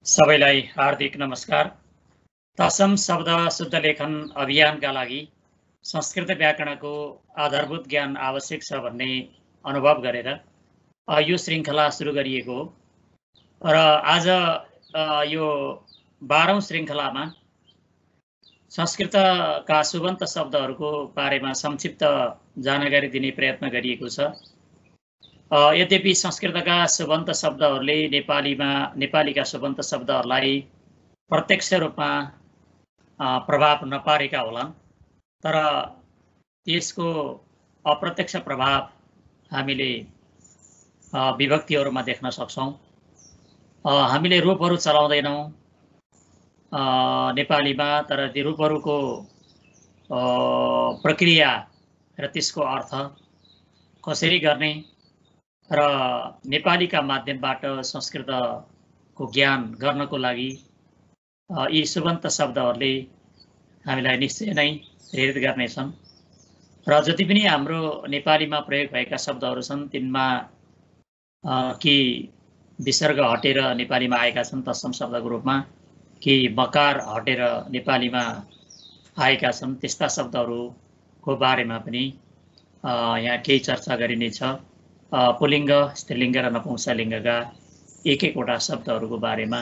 सबैलाई हार्दिक नमस्कार। तत्सम शब्द शुद्ध लेखन अभियानका लागि संस्कृत व्याकरणको आधारभूत ज्ञान आवश्यक छ भन्ने अनुभव गरेर यो श्रृङ्खला सुरु गरिएको हो र आज यो 12औं श्रृङ्खलामा संस्कृतका सुबन्त शब्दहरूको बारेमा संक्षिप्त जानकारी दिने प्रयत्न गरिएको छ। यद्यपि संस्कृतका सुबन्त शब्दहरूले नेपालीका सुबन्त शब्दहरूलाई प्रत्यक्ष रूपमा प्रभाव नपारेका होलान्, तर त्यसको अप्रत्यक्ष प्रभाव हामीले विभक्तिहरूमा देख्न सक्छौँ। हामीले रूपहरू चलाउँदैनौँ नेपालीमा, तर ती रूपहरूको प्रक्रिया र त्यसको अर्थ कसरी गर्ने र नेपालीका माध्यमबाट संस्कृतको ज्ञान गर्नको लागि यी सुबन्त शब्दहरूले हामीलाई निश्चय नै प्रेरित गर्नेछन्। र जति पनि हाम्रो नेपालीमा प्रयोग भएका शब्दहरू छन् तिनमा केही विसर्ग हटेर नेपालीमा आएका छन् तत्सम शब्दको रूपमा, केही मकार हटेर नेपालीमा आएका छन्। त्यस्ता शब्दहरूको बारेमा पनि यहाँ केही चर्चा गरिनेछ। पुल्लिङ्ग, स्त्रीलिङ्ग र नपुंसकलिङ्गका एक-एकवटा शब्दहरूको बारेमा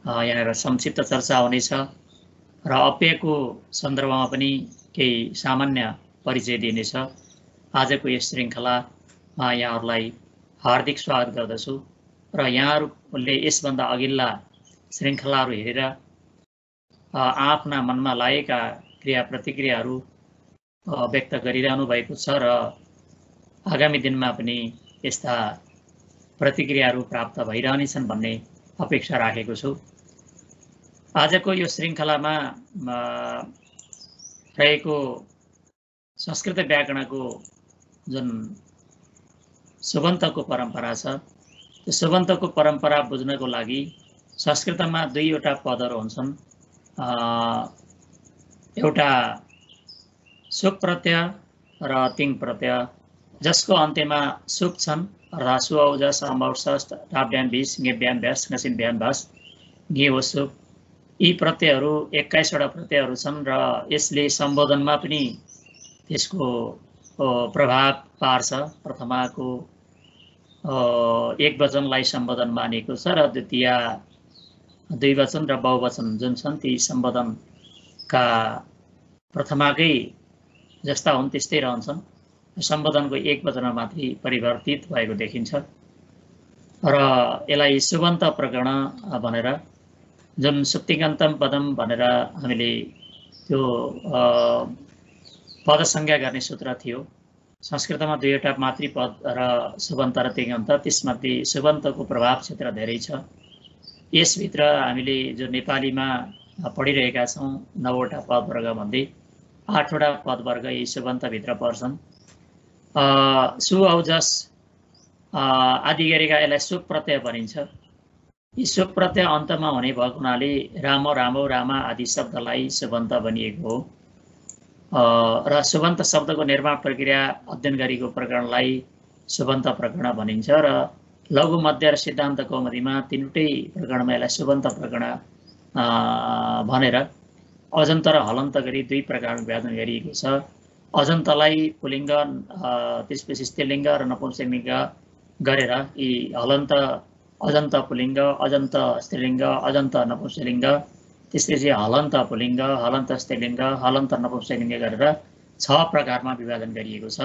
यहाँनिर संक्षिप्त चर्चा हुनेछ र अव्ययको सन्दर्भमा पनि केही सामान्य परिचय दिनेछ। आजको यस श्रृङ्खलामा यहाँहरूलाई हार्दिक स्वागत गर्दछु र यहाँहरूले यसभन्दा अघिल्ला श्रृङ्खलाहरू हेरेर आफ्ना मनमा लागेका क्रिया प्रतिक्रियाहरू व्यक्त गरिरहनु भएको छ र आगामी दिनमा पनि यस्ता प्रतिक्रियाहरू प्राप्त भइरहनेछन् भन्ने अपेक्षा राखेको छु। आजको यो श्रृङ्खलामा रहेको संस्कृत व्याकरणको जुन सुबन्तको परम्परा छ, त्यो सुबन्तको परम्परा बुझ्नको लागि संस्कृतमा दुईवटा पदहरू हुन्छन्। एउटा सुप प्रत्यय र तिङ प्रत्यय, जसको अन्त्यमा सुप छन् अर्थात् सु औजस अमौसस टाब्यान भिस गेब्यान भ्यास नसिन भ्यान भास घे हो सुप। यी प्रत्ययहरू 21वटा प्रत्ययहरू छन् र यसले सम्बोधनमा पनि त्यसको प्रभाव पार्छ। प्रथमाको एक वचनलाई सम्बोधन मानिएको छ र द्वितीय द्विवचन र बहुवचन जुन छन् ती सम्बोधनका प्रथमाकै जस्ता हुन् त्यस्तै रहन्छन्। सम्बोधनको एक वचनमा मात्रै परिवर्तित भएको देखिन्छ र यसलाई सुबन्त प्रकरण भनेर, जुन सुप्तिगन्तम पदम भनेर हामीले त्यो पद संज्ञा गर्ने सूत्र थियो। संस्कृतमा दुईवटा मातृपद र सुबन्त र तिङन्त, त्यसमध्ये सुबन्तको प्रभाव क्षेत्र धेरै छ। यसभित्र हामीले जो नेपालीमा पढिरहेका छौँ 9वटा पदवर्गमध्ये 8वटा पदवर्ग यी सुबन्तभित्र पर्छन्। सु औजस आदि गरेका यसलाई सुप प्रत्यय भनिन्छ। यी सुप प्रत्यय अन्तमा हुने भएको हुनाले राम, रामौ, रामा आदि शब्दलाई सुबन्त भनिएको हो र सुबन्त शब्दको निर्माण प्रक्रिया अध्ययन गरेको प्रकरणलाई सुबन्त प्रकरण भनिन्छ र लघु, मध्य र सिद्धान्त कौमुदीमा तीनवटै प्रकरणमा यसलाई सुबन्त प्रकरण भनेर अजन्त र हलन्त गरी दुई प्रकारमा विभाजन गरिएको छ। अजन्तलाई पुल्लिङ्ग, त्यसपछि स्त्रीलिङ्ग र नपुंसकलिङ्ग गरेर यी हलन्त, अजन्त पुल्लिङ्ग, अजन्त स्त्रीलिङ्ग, अजन्त नपुंसकलिङ्ग, त्यसपछि हलन्त पुल्लिङ्ग, हलन्त स्त्रीलिङ्ग, हलन्त नपुंसकलिङ्ग गरेर 6 प्रकारमा विभाजन गरिएको छ।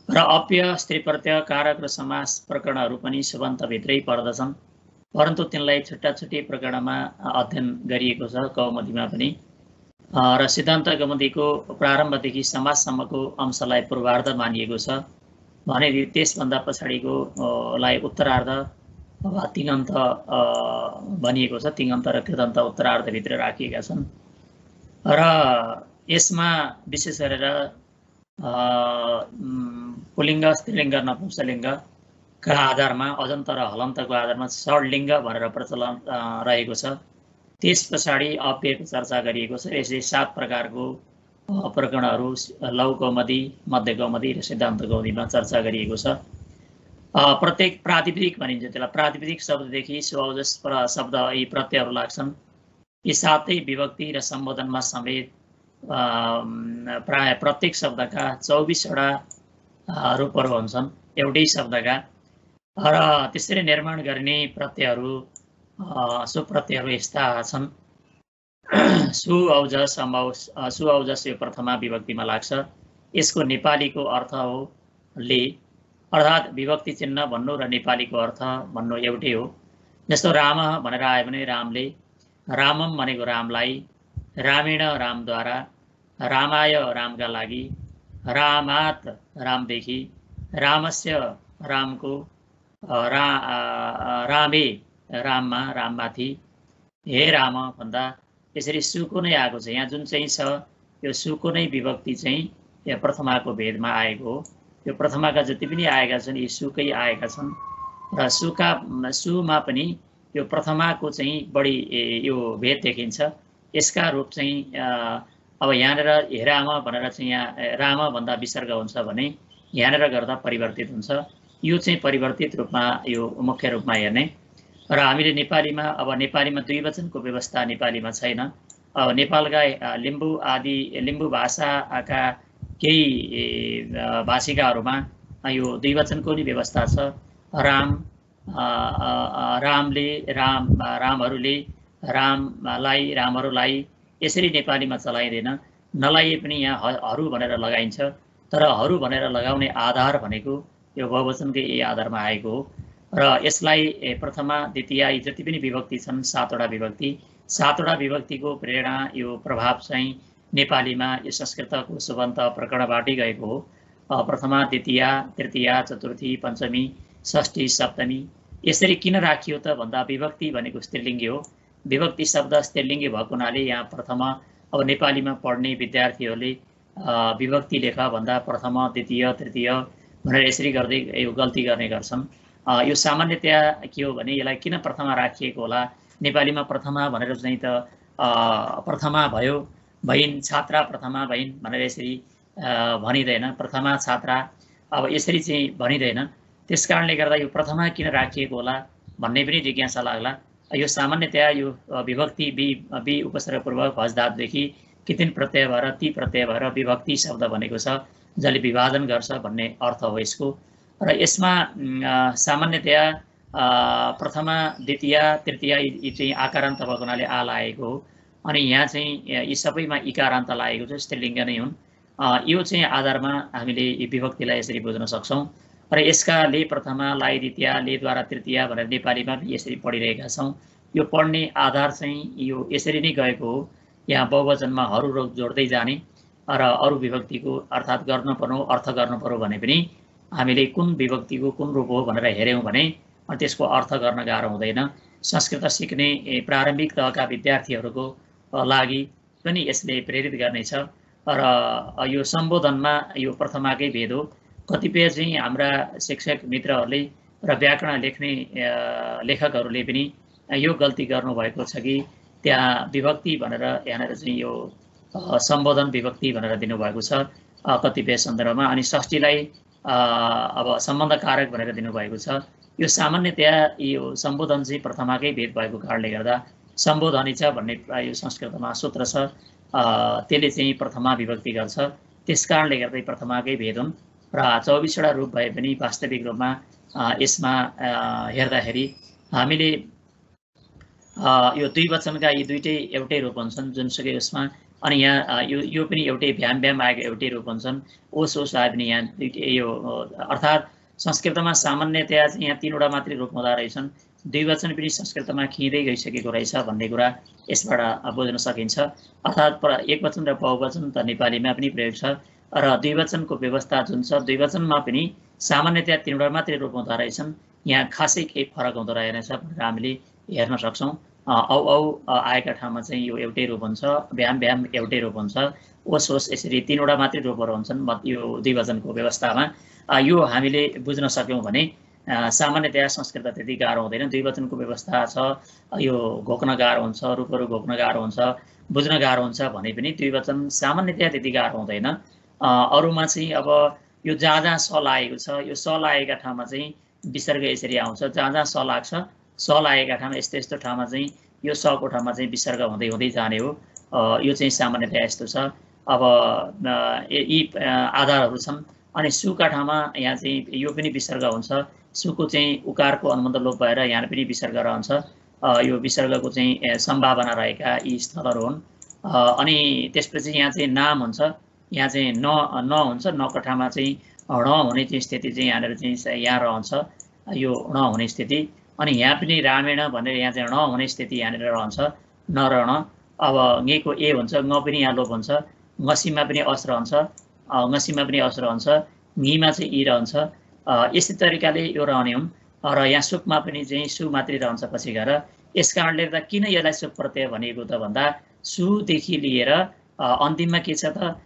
र अव्यय, स्त्री प्रत्यय, कारक र समास प्रकरणहरू पनि सुबन्तभित्रै पर्दछन्, परन्तु तिनलाई छुट्टा छुट्टै प्रकरणमा अध्ययन गरिएको छ कौमुदीमा पनि। र सिद्धान्त कौमुदीको प्रारम्भदेखि समाजसम्मको अंशलाई पूर्वार्ध मानिएको छ भने त्यसभन्दा पछाडिको लाई उत्तरार्ध वा तिङन्त भनिएको छ। तिङन्त र कृदन्त उत्तरार्धभित्र राखिएका छन् र यसमा विशेष गरेर पुल्लिङ्ग, स्त्रीलिङ्ग, नपुंसकलिङ्गका आधारमा, अजन्त र हलन्तको आधारमा षड्लिङ्ग भनेर प्रचलन रहेको छ। त्यस पछाडि अव्ययको चर्चा गरिएको छ। यसले 7 प्रकारको प्रकरणहरू लघु कौमुदी, मध्य कौमुदी र सिद्धान्त कौमुदीमा चर्चा गरिएको छ। प्रत्येक प्रातिपदिक भनिन्छ त्यसलाई। प्रातिपदिक शब्ददेखि सुअवजस शब्द यी प्रत्ययहरू लाग्छन्। यी सातै विभक्ति र सम्बोधनमा समेत प्राय प्रत्येक शब्दका 24वटा रूपहरू हुन्छन् एउटै शब्दका। र त्यसरी निर्माण गरिने प्रत्ययहरू सुप्रत्ययहरू यस्ता छन्। सुअवजस सुअवजस यो प्रथमा विभक्तिमा लाग्छ। यसको नेपालीको अर्थ हो ले, अर्थात् विभक्ति चिन्ह भन्नु र नेपालीको अर्थ भन्नु एउटै हो। जस्तो राम भनेर आयो भने रामले, रामम भनेको रामलाई, रामेण रामद्वारा, रामाय रामका लागि, रामात रामदेखि, रामस्य रामको, रामे राममा राममाथि, हे राम भन्दा यसरी सुको नै आएको छ। यहाँ जुन चाहिँ छ यो सुको नै विभक्ति चाहिँ यो प्रथमाको भेदमा आएको हो। यो प्रथमाका जति पनि आएका छन् यी सुकै आएका छन् र सुमा पनि यो प्रथमाको चाहिँ बढी यो भेद देखिन्छ। यसका रूप चाहिँ अब यहाँनिर हे राम भनेर चाहिँ यहाँ राम भन्दा विसर्ग हुन्छ भने यहाँनिर गर्दा परिवर्तित हुन्छ। यो चाहिँ परिवर्तित रूपमा यो मुख्य रूपमा हेर्ने। र हामीले नेपालीमा अब नेपालीमा द्विवचनको व्यवस्था नेपालीमा छैन। अब नेपालका लिम्बू भाषाका केही भाषिकाहरूमा यो द्विवचनको नि व्यवस्था छ। राम, रामले, रामहरूले, रामलाई, रामहरूलाई यसरी नेपालीमा चलाइँदैन। नलाइए पनि यहाँ हरू भनेर लगाइन्छ। तर हरू भनेर लगाउने आधार भनेको यो बहुवचनकै यही आधारमा आएको हो। र यसलाई प्रथमा द्वितीय जति पनि विभक्ति छन् 7वटा विभक्ति, 7वटा विभक्तिको प्रेरणा यो प्रभाव चाहिँ नेपालीमा यो संस्कृतको सुबन्त प्रकरणबाटै गएको हो। प्रथमा द्वितीय तृतीय चतुर्थी पञ्चमी षष्ठी सप्तमी यसरी किन राखियो त भन्दा विभक्ति भनेको स्त्रीलिङ्गी हो। विभक्ति शब्द स्त्रीलिङ्गी भएको हुनाले यहाँ प्रथमा अब नेपालीमा पढ्ने विद्यार्थीहरूले विभक्ति लेख भन्दा प्रथम द्वितीय तृतीय भनेर यसरी गर्दै यो गल्ती गर्ने गर्छन्। यो सामान्यतया के हो भने यसलाई किन प्रथमा राखिएको होला? नेपालीमा प्रथमा भनेर चाहिँ त प्रथमा भयो, भइन् छात्रा प्रथमा भइन् भनेर यसरी भनिँदैन। प्रथमा छात्रा अब यसरी चाहिँ भनिँदैन। त्यस कारणले गर्दा यो प्रथमा किन राखिएको होला भन्ने पनि जिज्ञासा लाग्ला। यो सामान्यतया यो विभक्ति बी उपसर्गपूर्वक भजधातुदेखि कितिन प्रत्यय भएर ती प्रत्यय भएर विभक्ति शब्द बनेको छ जसले विभाजन गर्छ भन्ने अर्थ हो यसको। र यसमा सामान्यतया प्रथमा द्वितीय तृतीय यी चाहिँ आकारान्त भएको हुनाले आ लागेको हो। अनि यहाँ चाहिँ यी सबैमा इकारान्त लागेको छ, स्त्रीलिङ्ग नै हुन्। यो चाहिँ आधारमा हामीले यी विभक्तिलाई यसरी बुझ्न सक्छौँ। र यसका ले प्रथमा, लाई द्वितीय, लेद्वारा तृतीय भनेर नेपालीमा पनि यसरी पढिरहेका छौँ। यो पढ्ने आधार चाहिँ यो यसरी नै गएको हो। यहाँ बहुवचनमा हरू जोड्दै जाने र अरू विभक्तिको अर्थात् गर्न पर्नु अर्थ गर्नु पर्यो भने पनि हामीले कुन विभक्तिको कुन रूप हो भनेर हेऱ्यौँ भने त्यसको अर्थ गर्न गाह्रो हुँदैन। संस्कृत सिक्ने प्रारम्भिक तहका विद्यार्थीहरूको लागि पनि यसले प्रेरित गर्नेछ। र यो सम्बोधनमा यो प्रथमाकै भेद हो। कतिपय चाहिँ हाम्रा शिक्षक मित्रहरूले र व्याकरण लेख्ने लेखकहरूले पनि यो गल्ती गर्नुभएको छ कि त्यहाँ विभक्ति भनेर यहाँनिर चाहिँ यो सम्बोधन विभक्ति भनेर दिनुभएको छ कतिपय सन्दर्भमा। अनि षष्ठीलाई अब सम्बन्ध कारक भनेर दिनुभएको छ। यो सामान्यतया यो सम्बोधन चाहिँ प्रथमाकै भेद भएको कारणले गर्दा सम्बोधनी छ भन्ने यो संस्कृतमा सूत्र छ, त्यसले चाहिँ प्रथमा विभक्ति गर्छ। त्यस कारणले गर्दै प्रथमाकै भेद हुन्। र 24वटा रूप भए पनि वास्तविक रूपमा यसमा हेर्दाखेरि हामीले यो द्विवचनका यी दुईटै एउटै रूप हुन्छन् जुनसुकै उसमा। अनि यहाँ यो पनि एउटै भ्याम भ्याम आएको एउटै रूप हुन्छन्। ओस ओस आए पनि यहाँ दुईटै यो अर्थात् संस्कृतमा सामान्यतया चाहिँ यहाँ 3वटा मात्रै रूप हुँदो रहेछन्। द्विवचन पनि संस्कृतमा खिँदै गइसकेको रहेछ भन्ने कुरा यसबाट बुझ्न सकिन्छ। अर्थात् एकवचन र बहुवचन त नेपालीमा पनि प्रयोग छ र द्विवचनको व्यवस्था जुन छ द्विवचनमा पनि सामान्यतया 3वटा मात्रै रूप हुँदो रहेछन्। यहाँ खासै केही फरक हुँदो रहेनछ भनेर हामीले हेर्न सक्छौँ। औ आएका ठाउँमा चाहिँ यो एउटै रूप हुन्छ, भ्याम भ्याम एउटै रूप हुन्छ, ओस ओस यसरी 3वटा मात्रै रूपहरू हुन्छन् यो द्विवचनको व्यवस्थामा। यो हामीले बुझ्न सक्यौँ भने सामान्यतया संस्कृत त्यति गाह्रो हुँदैन। द्विवचनको व्यवस्था छ, यो घोक्न गाह्रो हुन्छ, रूपहरू घोक्न गाह्रो हुन्छ, बुझ्न गाह्रो हुन्छ भने पनि द्विवचन सामान्यतया त्यति गाह्रो हुँदैन। अरूमा चाहिँ अब यो जहाँ जहाँ स लागेको छ यो स लागेका ठाउँमा चाहिँ विसर्ग यसरी आउँछ, जहाँ जहाँ स लाग्छ स लागेका ठाउँमा यस्तो यस्तो ठाउँमा चाहिँ यो सको ठाउँमा चाहिँ विसर्ग हुँदै हुँदै जाने हो। यो चाहिँ सामान्यतया यस्तो छ। अब यी आधारहरू छन्। अनि सुका ठाउँमा यहाँ चाहिँ यो पनि विसर्ग हुन्छ, सुको चाहिँ उकारको अनुबन्ध लोप भएर यहाँ पनि विसर्ग रहन्छ। यो विसर्गको चाहिँ सम्भावना रहेका यी स्थलहरू हुन्। अनि त्यसपछि यहाँ चाहिँ नाम हुन्छ, यहाँ चाहिँ न हुन्छ, नको ठाउँमा चाहिँ ण हुने चाहिँ स्थिति चाहिँ यहाँनिर चाहिँ यहाँ रहन्छ, यो ण हुने स्थिति। अनि यहाँ पनि रामेण भनेर यहाँ चाहिँ ण हुने स्थिति यहाँनिर रहन्छ, न र ण। अब ङको ए हुन्छ, ङ पनि यहाँ लोप हुन्छ, ङसीमा पनि अस रहन्छ, ङसीमा पनि अस रहन्छ, ङीमा चाहिँ इ रहन्छ। यस्तै तरिकाले यो रहने हुन्। र यहाँ सुकमा पनि चाहिँ सु मात्रै रहन्छ पछि गएर। यस कारणले गर्दा किन यसलाई सुक प्रत्यय भनेको त भन्दा सुदेखि लिएर अन्तिममा के छ त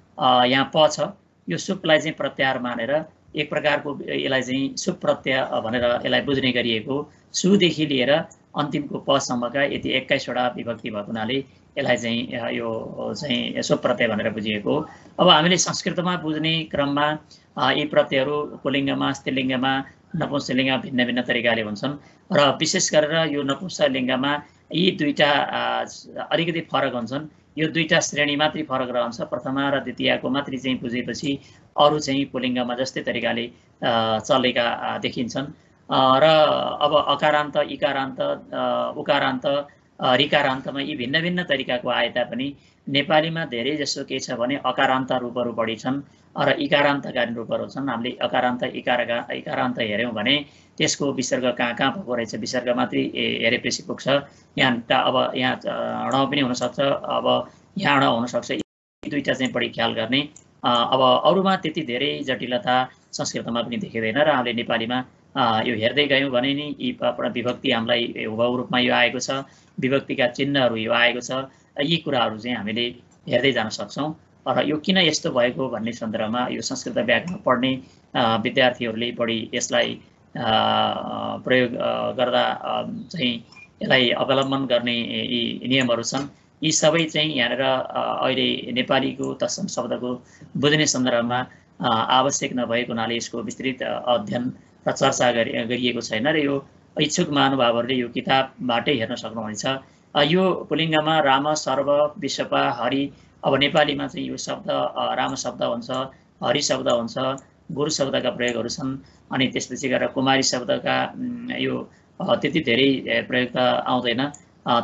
यहाँ प छ, यो सुकलाई चाहिँ प्रत्याहार मानेर एक प्रकारको यसलाई चाहिँ सुक प्रत्यय भनेर यसलाई बुझ्ने गरिएको। सुदेखि लिएर अन्तिमको पसम्मका यति 21वटा विभक्ति भएको हुनाले यसलाई चाहिँ यो चाहिँ सुक प्रत्यय भनेर बुझिएको। अब हामीले संस्कृतमा बुझ्ने क्रममा यी प्रत्ययहरू पुल्लिङ्गमा, स्त्रीलिङ्गमा, नपुंसकलिङ्गमा भिन्न भिन्न तरिकाले हुन्छन्। र विशेष गरेर यो नपुंसकलिङ्गमा यी दुईटा अलिकति फरक हुन्छन्। यो दुईटा श्रेणी मात्रै फरक रहन्छ, प्रथमा र द्वितीयको मात्रै चाहिँ बुझेपछि अरू चाहिँ पुल्लिङ्गमा जस्तै तरिकाले चलेका देखिन्छन्। र अब अकारान्त, इकारान्त, उकारान्त, ऋकारान्तमा यी भिन्न भिन्न तरिकाको आए तापनि नेपालीमा धेरै जसो के छ भने अकारान्त रूपहरू बढी छन् र इकारान्तकारी रूपहरू छन्। हामीले अकारान्त इकारान्त हेऱ्यौँ भने त्यसको विसर्ग कहाँ कहाँ भएको रहेछ, विसर्ग मात्रै हेरेपछि पुग्छ। यहाँ अब यहाँ ण पनि हुनसक्छ, अब यहाँ ण हुनसक्छ। यी दुईवटा चाहिँ बढी ख्याल गर्ने। अब अरूमा त्यति धेरै जटिलता संस्कृतमा पनि देखिँदैन र हामीले नेपालीमा यो हेर्दै गयौँ भने नि यी विभक्ति हामीलाई हुबहु रूपमा यो आएको छ, विभक्तिका चिन्हहरू यो आएको छ। यी कुराहरू चाहिँ हामीले हेर्दै जान सक्छौँ। र यो किन यस्तो भएको भन्ने सन्दर्भमा यो संस्कृत व्याकरण पढ्ने विद्यार्थीहरूले बढी यसलाई प्रयोग गर्दा चाहिँ यसलाई अवलम्बन गर्ने यी नियमहरू छन्। यी सबै चाहिँ यहाँनिर अहिले नेपालीको तत्सम शब्दको बुझ्ने सन्दर्भमा आवश्यक नभएको हुनाले यसको विस्तृत अध्ययन र चर्चा गरिएको छैन र यो इच्छुक महानुभावहरूले यो किताबबाटै हेर्न सक्नुहुनेछ। यो पुल्लिङ्गमा राम, सर्व, विश्वपा, हरि। अब नेपालीमा चाहिँ यो शब्द राम शब्द हुन्छ, हरि शब्द हुन्छ, गुरु शब्दका प्रयोगहरू छन्। अनि त्यसपछि गएर कुमारी शब्दका यो त्यति धेरै प्रयोग त आउँदैन,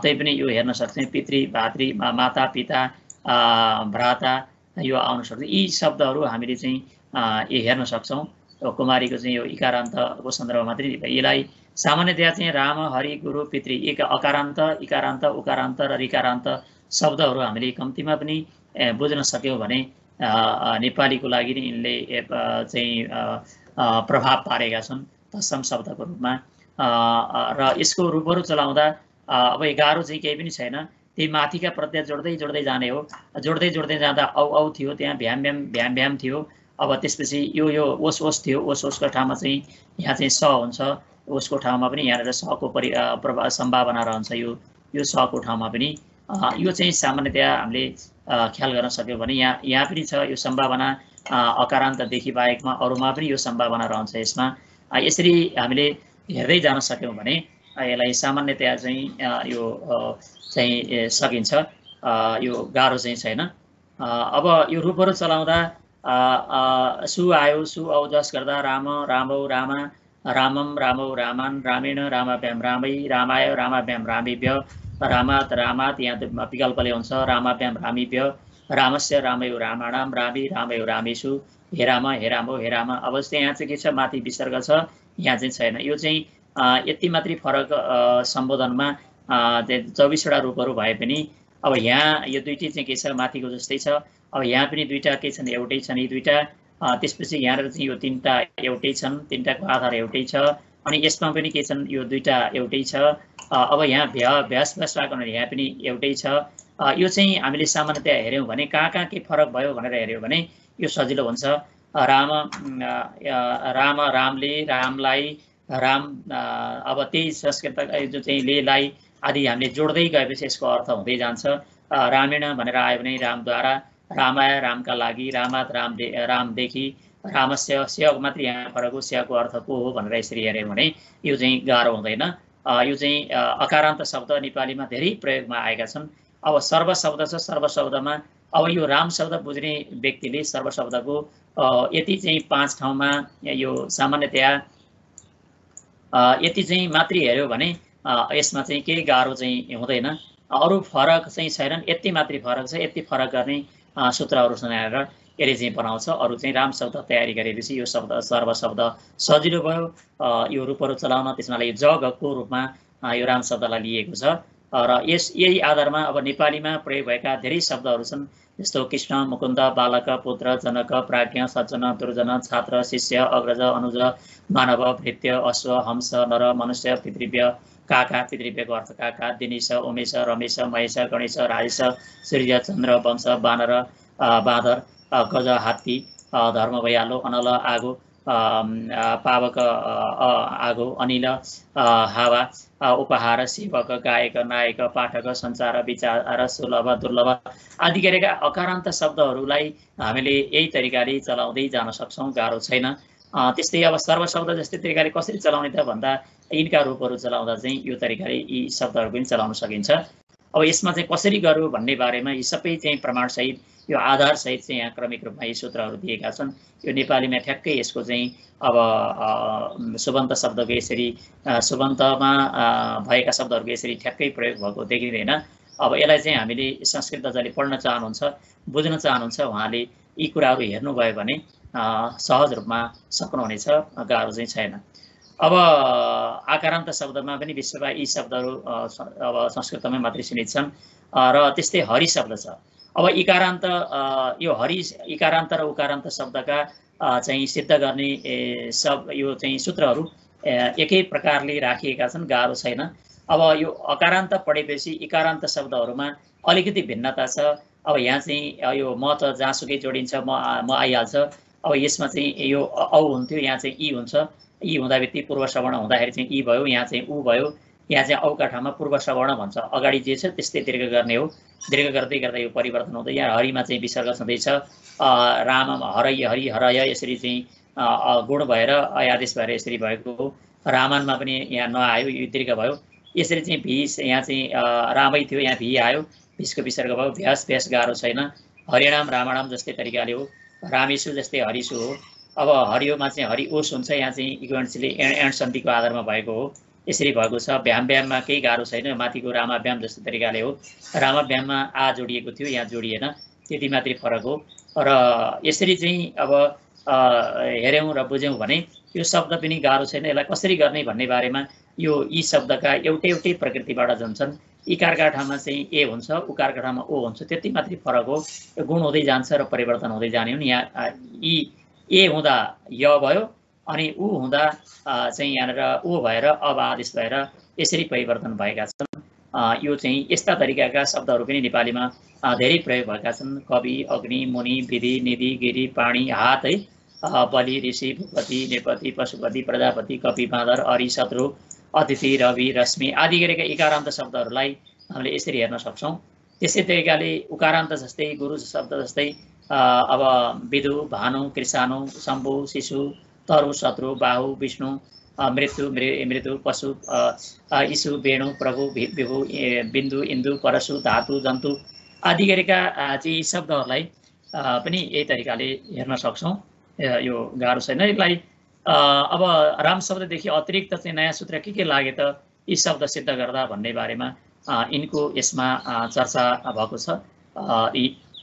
तैपनि यो हेर्न सक्छौँ। पितृ, भातृ, माता, पिता, भ्राता यो आउन सक्छ। यी शब्दहरू हामीले चाहिँ यो हेर्न सक्छौँ। कुमारीको चाहिँ यो इकारान्तको सन्दर्भमा मात्रै यसलाई सामान्यतया चाहिँ राम, हरि, गुरु, पितृ एक अकारान्त, इकारान्त, उकारान्त र ऋकारान्त शब्दहरू हामीले कम्तीमा पनि बुझ्न सक्यौँ भने नेपालीको लागि नै यिनले चाहिँ प्रभाव पारेका छन् तत्सम शब्दको रूपमा। र यसको रूपहरू चलाउँदा अब 11 चाहिँ केही पनि छैन, त्यही माथिका प्रत्यय जोड्दै जोड्दै जाने हो। जोड्दै जोड्दै जाँदा औ औ थियो, त्यहाँ भ्याम भ्याम भ्याम भ्याम थियो। अब त्यसपछि यो ओस ओस थियो, ओस ओसको ठाउँमा चाहिँ यहाँ चाहिँ स हुन्छ, उसको ठाउँमा पनि यहाँनिर सको सम्भावना रहन्छ। यो सको ठाउँमा पनि यो चाहिँ सामान्यतया हामीले ख्याल गर्न सक्यौँ भने यहाँ पनि छ यो सम्भावना। अकारान्तदेखि बाहेकमा अरूमा पनि यो सम्भावना रहन्छ यसमा। यसरी हामीले हेर्दै जान सक्यौँ भने यसलाई सामान्यतया चाहिँ यो चाहिँ सकिन्छ, यो गाह्रो चाहिँ छैन। अब यो रूपहरू चलाउँदा सु आयो, सु औजस गर्दा राम, रामौ, रामा, रामम, रामौ, रामान, रामेण, रामाभ्याम, रामै, रामाय, रामाभ्याम, रामेभ्य, रामात्, रामात् यहाँ विकल्पले हुन्छ, रामाभ्याम, रामीभ्य, रामस्य, रामयो, रामाणाम, रामी, रामयो, रामेषु, हे राम, हे रामौ, हे राम। अब जस्तै यहाँ चाहिँ के छ, माथि विसर्ग छ, यहाँ चाहिँ छैन। यो चाहिँ यति मात्रै फरक सम्बोधनमा 24वटा रूपहरू भए पनि अब यहाँ यो दुईटै चाहिँ के छ, माथिको जस्तै छ। अब यहाँ पनि दुईटा के छन्, एउटै छन् यी दुईटा। त्यसपछि यहाँनिर चाहिँ यो 3टा एउटै छन्, 3टाको आधार एउटै छ। अनि यसमा पनि के छन्, यो 2टा एउटै छ। अब यहाँ भ्यास भ्यास भएको हुनाले यहाँ पनि एउटै छ। यो चाहिँ हामीले सामान्यतया हेऱ्यौँ भने कहाँ कहाँ के फरक भयो भनेर हेऱ्यौँ भने यो सजिलो हुन्छ। रामले, रामलाई, राम। अब त्यही संस्कृत जो चाहिँ लेलाई आदि हामीले जोड्दै गएपछि यसको अर्थ हुँदै जान्छ। रामेण भनेर आयो भने रामद्वारा, रामाय रामका लागि, रामात् रामदेखि, रामस्य स्यको मात्र यहाँ फरक हो, स्यको अर्थ को हो भनेर यसरी हेऱ्यौँ भने यो चाहिँ गाह्रो हुँदैन। यो चाहिँ अकारान्त शब्द नेपालीमा धेरै प्रयोगमा आएका छन्। अब सर्व शब्द छ, सर्व शब्दमा अब यो राम शब्द बुझ्ने व्यक्तिले सर्व शब्दको यति चाहिँ 5 ठाउँमा यो सामान्यतया यति चाहिँ मात्रै हेऱ्यो भने यसमा चाहिँ केही गाह्रो चाहिँ हुँदैन। अरू फरक चाहिँ छैनन्, यति मात्रै फरक छ। यति फरक गर्ने सूत्रहरू सुनाएर यसले चाहिँ बनाउँछ। अरू चाहिँ राम शब्द तयारी गरेपछि यो शब्द सर्व शब्द सजिलो भयो यो रूपहरू चलाउन। त्यसमाले यो जगको रूपमा यो राम शब्दलाई लिएको छ र यही आधारमा अब नेपालीमा प्रयोग भएका धेरै शब्दहरू छन्, जस्तो कृष्ण, मुकुन्द, बालक, पुत्र, जनक, प्राज्ञ, सज्जन, दुर्जन, छात्र, शिष्य, अग्रज, अनुज, मानव, भृत्य, अश्व, हंस, नर, मनुष्य, पितृव्य, काका, पितृव्यको अर्थ काका, दिनेश, उमेश, रमेश, महेश, गणेश, राजेश, सूर्य, चन्द्र, वंश, बानर, बाँदर, गज, हात्ती, धर्म, भैयालो, अनल, आगो, पावक, आगो, अनिल, हावा, उपहार, सेवक, गायक, नायक, पाठक, सञ्चार, विचार, सुलभ, दुर्लभ आदि गरेका अकारान्त शब्दहरूलाई हामीले यही तरिकाले चलाउँदै जान सक्छौँ, गाह्रो छैन। त्यस्तै अब सर्व शब्द जस्तै तरिकाले कसरी चलाउने त भन्दा यिनका रूपहरू चलाउँदा चाहिँ यो तरिकाले यी शब्दहरू पनि चलाउन सकिन्छ। अब यसमा चाहिँ कसरी गर्यो भन्ने बारेमा यी सबै चाहिँ प्रमाणसहित यो आधारसहित चाहिँ यहाँ क्रमिक रूपमा यी सूत्रहरू दिएका छन्। यो नेपालीमा ठ्याक्कै यसको चाहिँ अब सुबन्त शब्दको यसरी सुबन्तमा भएका शब्दहरूको यसरी ठ्याक्कै प्रयोग भएको देखिँदैन। अब यसलाई चाहिँ हामीले संस्कृत जसले पढ्न चाहनुहुन्छ, बुझ्न चाहनुहुन्छ, उहाँले यी कुराहरू हेर्नुभयो भने सहज रूपमा सक्नुहुनेछ, गाह्रो चाहिँ छैन। अब आकारान्त शब्दमा पनि विश्वमा यी शब्दहरू अब संस्कृतमै मात्रै सीमित छन् र त्यस्तै हरि शब्द छ। अब इकारान्त यो हरि इकारान्त र उकारान्त शब्दका चाहिँ सिद्ध गर्ने यो चाहिँ सूत्रहरू एकै प्रकारले राखिएका छन्, गाह्रो छैन। अब यो अकारान्त पढेपछि इकारान्त शब्दहरूमा अलिकति भिन्नता छ। अब यहाँ चाहिँ यो म त जहाँसुकै जोडिन्छ म आइहाल्छ। अब यसमा चाहिँ यो औ हुन्थ्यो, यहाँ चाहिँ इ हुन्छ। इ हुँदा बित्तिकै पूर्व श्रवण हुँदाखेरि चाहिँ इ भयो, यहाँ चाहिँ उ भयो। यहाँ चाहिँ औका ठाउँमा पूर्व श्रवण भन्छ, अगाडि जे छ त्यस्तै दीर्घ गर्ने हो। दीर्घ गर्दै गर्दा यो परिवर्तन हुँदै यहाँ हरिमा चाहिँ विसर्ग छँदैछ। राममा हरै, हरि, हरय यसरी चाहिँ गुण भएर आदेश भएर यसरी भएको हो। रामानमा पनि यहाँ नआयो, यो दीर्घ भयो। यसरी चाहिँ भीष यहाँ चाहिँ रामै थियो, यहाँ भी आयो, भीषको विसर्ग भयो। भ्यास भ्यास गाह्रो छैन। हरिणाम रामाणाम जस्तै तरिकाले हो। रामेशु जस्तै हरिसु हो। अब हरियोमा चाहिँ हरि ओस हुन्छ, यहाँ चाहिँ इक्वेन्सले एन्ड सन्धिको आधारमा भएको हो। यसरी भएको छ। भ्याम भ्याममा केही गाह्रो छैन, माथिको रामाभ्याम जस्तो तरिकाले हो। रामाभ्याममा आ जोडिएको थियो, यहाँ जोडिएन, त्यति मात्रै फरक हो। र यसरी चाहिँ अब हेऱ्यौँ र बुझ्यौँ भने यो शब्द पनि गाह्रो छैन। यसलाई कसरी गर्ने भन्ने बारेमा यो यी शब्दका एउटै प्रकृतिबाट जान्छन्। इकारका ठाउँमा चाहिँ ए हुन्छ, उकारका ठाउँमा ओ हुन्छ, त्यति मात्रै फरक हो। यो गुण हुँदै जान्छ र परिवर्तन हुँदै जाने हुन्। यहाँ यी ए हुँदा य भयो, अनि ऊ हुँदा चाहिँ यहाँनिर ओ भएर अब आदेश भएर यसरी परिवर्तन भएका छन्। यो चाहिँ यस्ता तरिकाका शब्दहरू पनि नेपालीमा धेरै प्रयोग भएका छन्। कवि, अग्नि, मुनि, विधि, निधि, गिरी, पाणी, हात है, बलि, ऋषि, भूपति, नेपति, पशुपति, प्रजापति, कपि, बाँदर, अरि, शत्रु, अतिथि, रवि, रश्मि आदि गरेका इकारान्त शब्दहरूलाई हामीले यसरी हेर्न सक्छौँ। त्यसै तरिकाले उकारान्त जस्तै गुरु शब्द जस्तै अब विदु, भानु, कृषाणु, शम्भु, शिशु, तरु, शत्रु, बाहु, विष्णु, मृत्यु, मृत्यु, पशु, ईशु, वेणु, प्रभु, विभु, बिन्दु, इन्दु, परशु, धातु, जन्तु आदि गरेका चाहिँ शब्दहरूलाई पनि यही तरिकाले हेर्न सक्छौँ। यो गाह्रो छैन। यसलाई अब राम शब्ददेखि अतिरिक्त चाहिँ नयाँ सूत्र के लागे त यी शब्द सिद्ध गर्दा भन्ने बारेमा यिनको यसमा चर्चा भएको छ।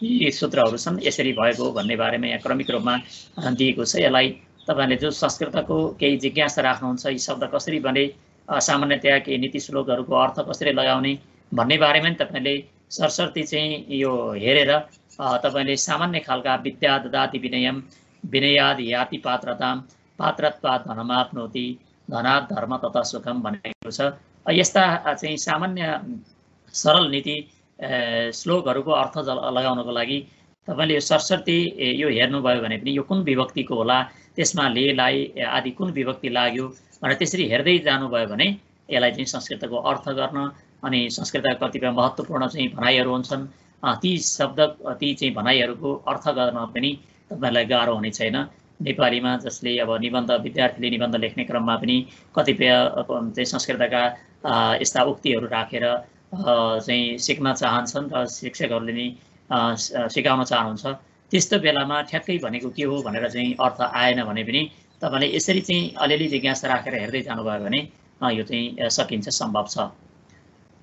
यी सूत्रहरू छन्, यसरी भएको भन्ने बारेमा यहाँ क्रमिक रूपमा दिएको छ। यसलाई तपाईँले जो संस्कृतको केही जिज्ञासा राख्नुहुन्छ, यी शब्द कसरी बने, सामान्यतया केही नीति श्लोकहरूको अर्थ कसरी लगाउने भन्ने बारेमा नि तपाईँले सरसर्ती चाहिँ यो हेरेर तपाईँले सामान्य खालका विद्या ददाति विनयम विनयाद याति पात्रताम पात्रत्वात् धनमाप्नोति धनात् धर्म तथा सुखम भनेको छ। यस्ता चाहिँ सामान्य सरल नीति श्लोकहरूको अर्थ लगाउनको लागि तपाईँले यो सरस्वती यो हेर्नुभयो भने पनि यो कुन विभक्तिको होला, त्यसमा लेलाई आदि कुन विभक्ति लाग्यो भनेर त्यसरी हेर्दै जानुभयो भने यसलाई चाहिँ संस्कृतको अर्थ गर्न अनि संस्कृतका कतिपय महत्त्वपूर्ण चाहिँ भनाइहरू हुन्छन्, ती शब्द ती चाहिँ भनाइहरूको अर्थ गर्न पनि तपाईँलाई गाह्रो हुने छैन। नेपालीमा जसले अब निबन्ध विद्यार्थीले निबन्ध लेख्ने क्रममा पनि कतिपय चाहिँ संस्कृतका यस्ता उक्तिहरू राखेर चाहिँ सिक्न चाहन्छन् र शिक्षकहरूले नि सिकाउन चाहनुहुन्छ। त्यस्तो बेलामा ठ्याक्कै भनेको के हो भनेर चाहिँ अर्थ आएन भने पनि तपाईँले यसरी चाहिँ अलिअलि जिज्ञासा राखेर हेर्दै जानुभयो भने यो चाहिँ सकिन्छ, सम्भव छ।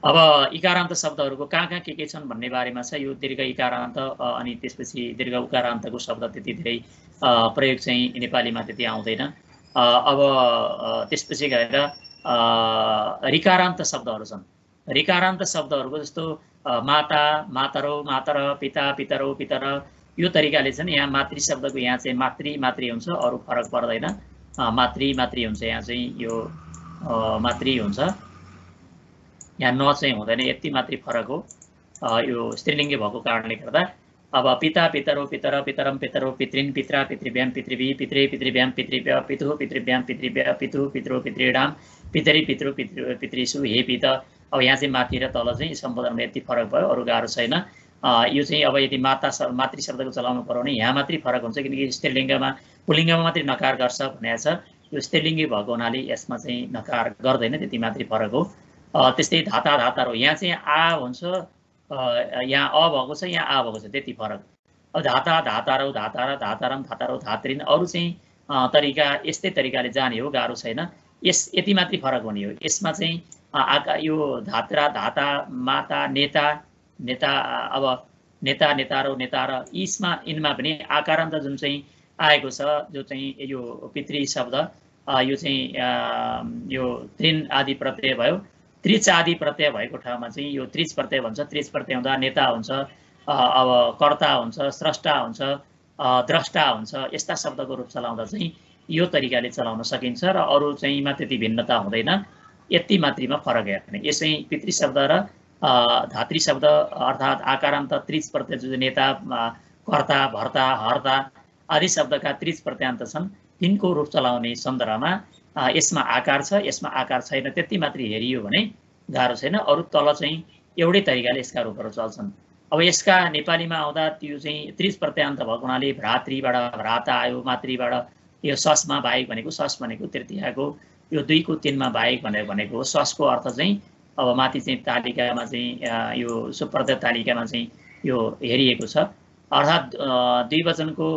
अब इकारान्त शब्दहरूको कहाँ के छन् भन्ने बारेमा छ। यो दीर्घ इकारान्त अनि त्यसपछि दीर्घ उकारान्तको शब्द त्यति धेरै प्रयोग चाहिँ नेपालीमा त्यति आउँदैन। अब त्यसपछि गएर ऋकारान्त शब्दहरू छन्। ऋकारान्त शब्दहरूको जस्तो माता, मातरौ, मातर, पिता, पितरौ, पितर, यो तरिकाले छन्। यहाँ मातृ शब्दको यहाँ चाहिँ मातृ हुन्छ, अरू फरक पर्दैन। मातृ हुन्छ, यहाँ चाहिँ यो मातृ हुन्छ, यहाँ न चाहिँ हुँदैन, यति मात्रै फरक हो यो स्त्रीलिङ्गी भएको कारणले गर्दा। अब पिता, पितरौ, पितर, पितरम, पितरौ, पितृन्, पित्रा, पितृभ्याम, पितृभि, पित्रे, पितृभ्याम, पितृभ्य, पितुः, पितृभ्याम, पितृभ्य, पितुः, पितृ, पितृणाम, पितरि, पितृ, पितृषु, हे पित। अब यहाँ चाहिँ माथि र तल चाहिँ सम्बोधनमा यति फरक भयो, अरू गाह्रो छैन। यो चाहिँ अब यदि मातृ शब्दको चलाउनु पर्यो भने यहाँ मात्रै फरक हुन्छ, किनकि स्त्रीलिङ्गमा पुल्लिङ्गमा मात्रै नकार गर्छ भनेको छ। यो स्त्रीलिङ्गी भएको हुनाले यसमा चाहिँ नकार गर्दैन, त्यति मात्रै फरक हो। त्यस्तै धाता, धातारो, यहाँ चाहिँ आ हुन्छ, यहाँ अ भएको छ, यहाँ आ भएको छ, त्यति फरक। अब धाता, धातारौ, धातारा, धातारम, धातारौ, धात्रिन, अरू चाहिँ तरिका यस्तै तरिकाले जाने हो, गाह्रो छैन। यति मात्रै फरक हुने हो। यसमा चाहिँ यो धात्रा, धाता, माता, नेता, नेता, अब नेता, नेतारौ, नेतार, यिनमा पनि आकारान्त जुन चाहिँ आएको छ, जो चाहिँ यो पितृ शब्द, यो चाहिँ यो तृण आदि प्रत्यय भयो। त्रिच आदि प्रत्यय भएको ठाउँमा चाहिँ यो त्रिच प्रत्यय भन्छ। त्रिच प्रत्यय हुँदा नेता हुन्छ, अब कर्ता हुन्छ, स्रष्टा हुन्छ, द्रष्टा हुन्छ। यस्ता शब्दको रूप चलाउँदा चाहिँ यो तरिकाले चलाउन सकिन्छ र अरू चाहिँमा त्यति भिन्नता हुँदैन, यति मात्रीमा फरक हेर्ने। यसै पितृ शब्द र धातृ शब्द अर्थात् आकारान्त त्रिच प्रत्यय जो नेता, कर्ता, भर्ता, हर्ता आदि शब्दका त्रिच प्रत्यान्त छन्, तिनको रूप चलाउने सन्दर्भमा यसमा आकार छ, यसमा आकार छैन, त्यति मात्रै हेरियो भने गाह्रो छैन। अरू तल चाहिँ एउटै तरिकाले यसका रूपहरू चल्छन्। अब यसका नेपालीमा आउँदा त्यो चाहिँ त्रिच प्रत्यान्त भएको हुनाले भ्रातृबाट भ्राता आयो, मातृबाट यो ससमा बाहेक भनेको, सस भनेको तृतीयाको, यो 2 को 3 मा बाहेक भनेको हो। ससको अर्थ चाहिँ अब माथि चाहिँ तालिकामा चाहिँ यो सुप्रत्यय तालिकामा चाहिँ यो हेरिएको छ, अर्थात् द्विवचनको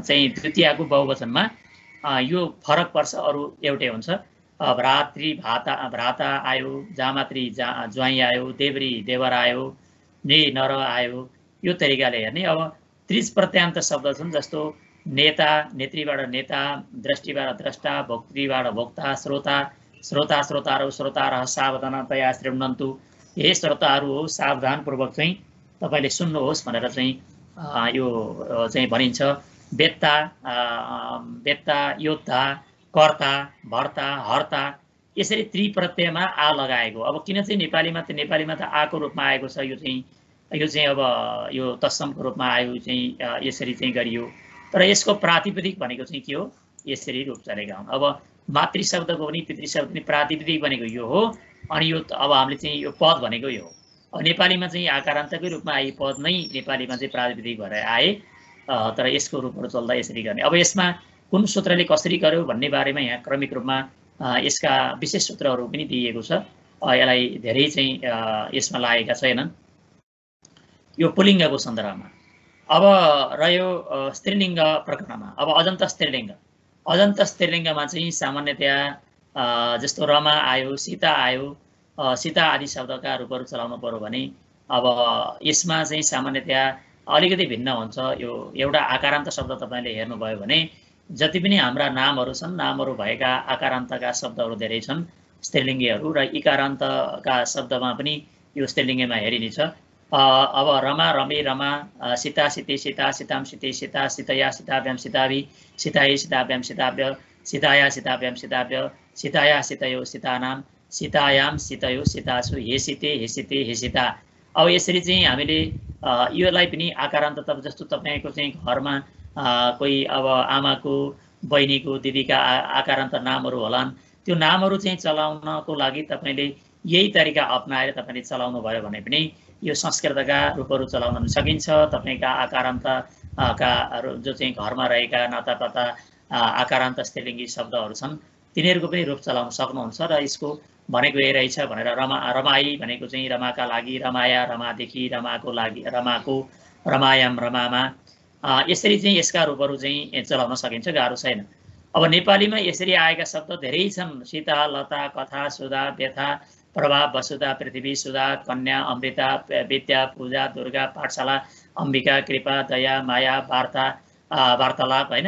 चाहिँ द्वितीयको बहुवचनमा यो फरक पर्छ, अरू एउटै हुन्छ। भ्रातृ, भ्राता आयो, जामातृ, ज्वाइँ आयो, देवरी, देवर आयो, ने, नर आयो, यो तरिकाले हेर्ने। अब त्रिच प्रत्यान्त शब्द छन्, जस्तो नेता, नेत्रीबाट नेता, दृष्टिबाट द्रष्टा, भोक्तृबाट भोक्ता, श्रोता, श्रोता, श्रोतारौ, श्रोतारः सावधानतया शृण्वन्तु, हे श्रोताहरू हो, सावधानपूर्वक चाहिँ तपाईँले सुन्नुहोस् भनेर चाहिँ यो चाहिँ भनिन्छ। वेत्ता, वेत्ता, योद्धा, कर्ता, भर्ता, हर्ता, यसरी त्रिप्रत्ययमा आ लगाएको। अब किन चाहिँ नेपालीमा त आको रूपमा आएको छ, यो चाहिँ अब यो तत्समको रूपमा आयो, चाहिँ यसरी चाहिँ गरियो। तर यसको प्रातिपदिक भनेको चाहिँ के हो, यसरी रूप चलेका हुन्। अब मातृ शब्दको पनि पितृ शब्द पनि प्रातिपदिक भनेको यो हो, अनि यो अब हामीले चाहिँ यो पद भनेको यो हो। अब नेपालीमा चाहिँ आकारान्तकै रूपमा आए पद नै नेपालीमा चाहिँ प्रातिपदिक भएर आए, तर यसको रूपहरू चल्दा यसरी गर्ने। अब यसमा कुन सूत्रले कसरी गर्यो भन्ने बारेमा यहाँ क्रमिक रूपमा यसका विशेष सूत्रहरू पनि दिइएको छ, यसलाई धेरै चाहिँ यसमा लागेका छैनन् यो पुल्लिङ्गको सन्दर्भमा। अब रह्यो स्त्रीलिङ्ग प्रकरणमा। अब अजन्त स्त्रीलिङ्गमा चाहिँ सामान्यतया जस्तो रमा आयो, सीता आयो, सीता आदि शब्दका रूपहरू चलाउनु पर्यो भने अब यसमा चाहिँ सामान्यतया अलिकति भिन्न हुन्छ। यो एउटा आकारान्त शब्द तपाईँले हेर्नुभयो भने जति पनि हाम्रा नामहरू छन्, नामहरू भएका आकारान्तका शब्दहरू धेरै छन् स्त्रीलिङ्गीहरू, र इकारान्तका शब्दमा पनि यो स्त्रीलिङ्गीमा हेरिनेछ। अब रमा, रमे, रमा, सीता, सीते, सीता, सीताम, सीते, सीता, सीतया, सीताभ्याम, सीताभि, सीतायै, सीताभ्याम, सीताभ्य, सीताया, सीताभ्याम, सीताभ्य, सीताया, सीतयो, सीतानाम, सीतायाम, सीतयो, सीतासु, हे सीते, हे सीते, हे सीता। अब यसरी चाहिँ हामीले योलाई पनि आकारान्त, तब जस्तो तपाईँको चाहिँ घरमा कोही अब आमाको, बहिनीको, दिदीका आकारान्त नामहरू होलान्, त्यो नामहरू चाहिँ चलाउनको लागि तपाईँले यही तरिका अप्नाएर तपाईँले चलाउनु भयो भने पनि यो संस्कृतका रूपहरू चलाउन सकिन्छ। तपाईँका आकारान्त का जो चाहिँ घरमा रहेका नातापाता आकारान्त स्त्रीलिङ्गी शब्दहरू छन् तिनीहरूको पनि रूप चलाउन सक्नुहुन्छ र यसको भनेको यही रहेछ भनेर रमाई भनेको चाहिँ रमाका लागि, रमाया रमादेखि, रमाको लागि रमाको, रमायाम रमामा, यसरी चाहिँ यसका रूपहरू चाहिँ चलाउन सकिन्छ, गाह्रो छैन। अब नेपालीमा यसरी आएका शब्द धेरै छन्। सीता, लता, कथा, सुधा, व्यथा, प्रभा, वसुधा, पृथ्वी, सुधा, कन्या, अमृता, विद्या, पूजा, दुर्गा, पाठशाला, अम्बिका, कृपा, दया, माया, वार्ता, वार्तालाप होइन।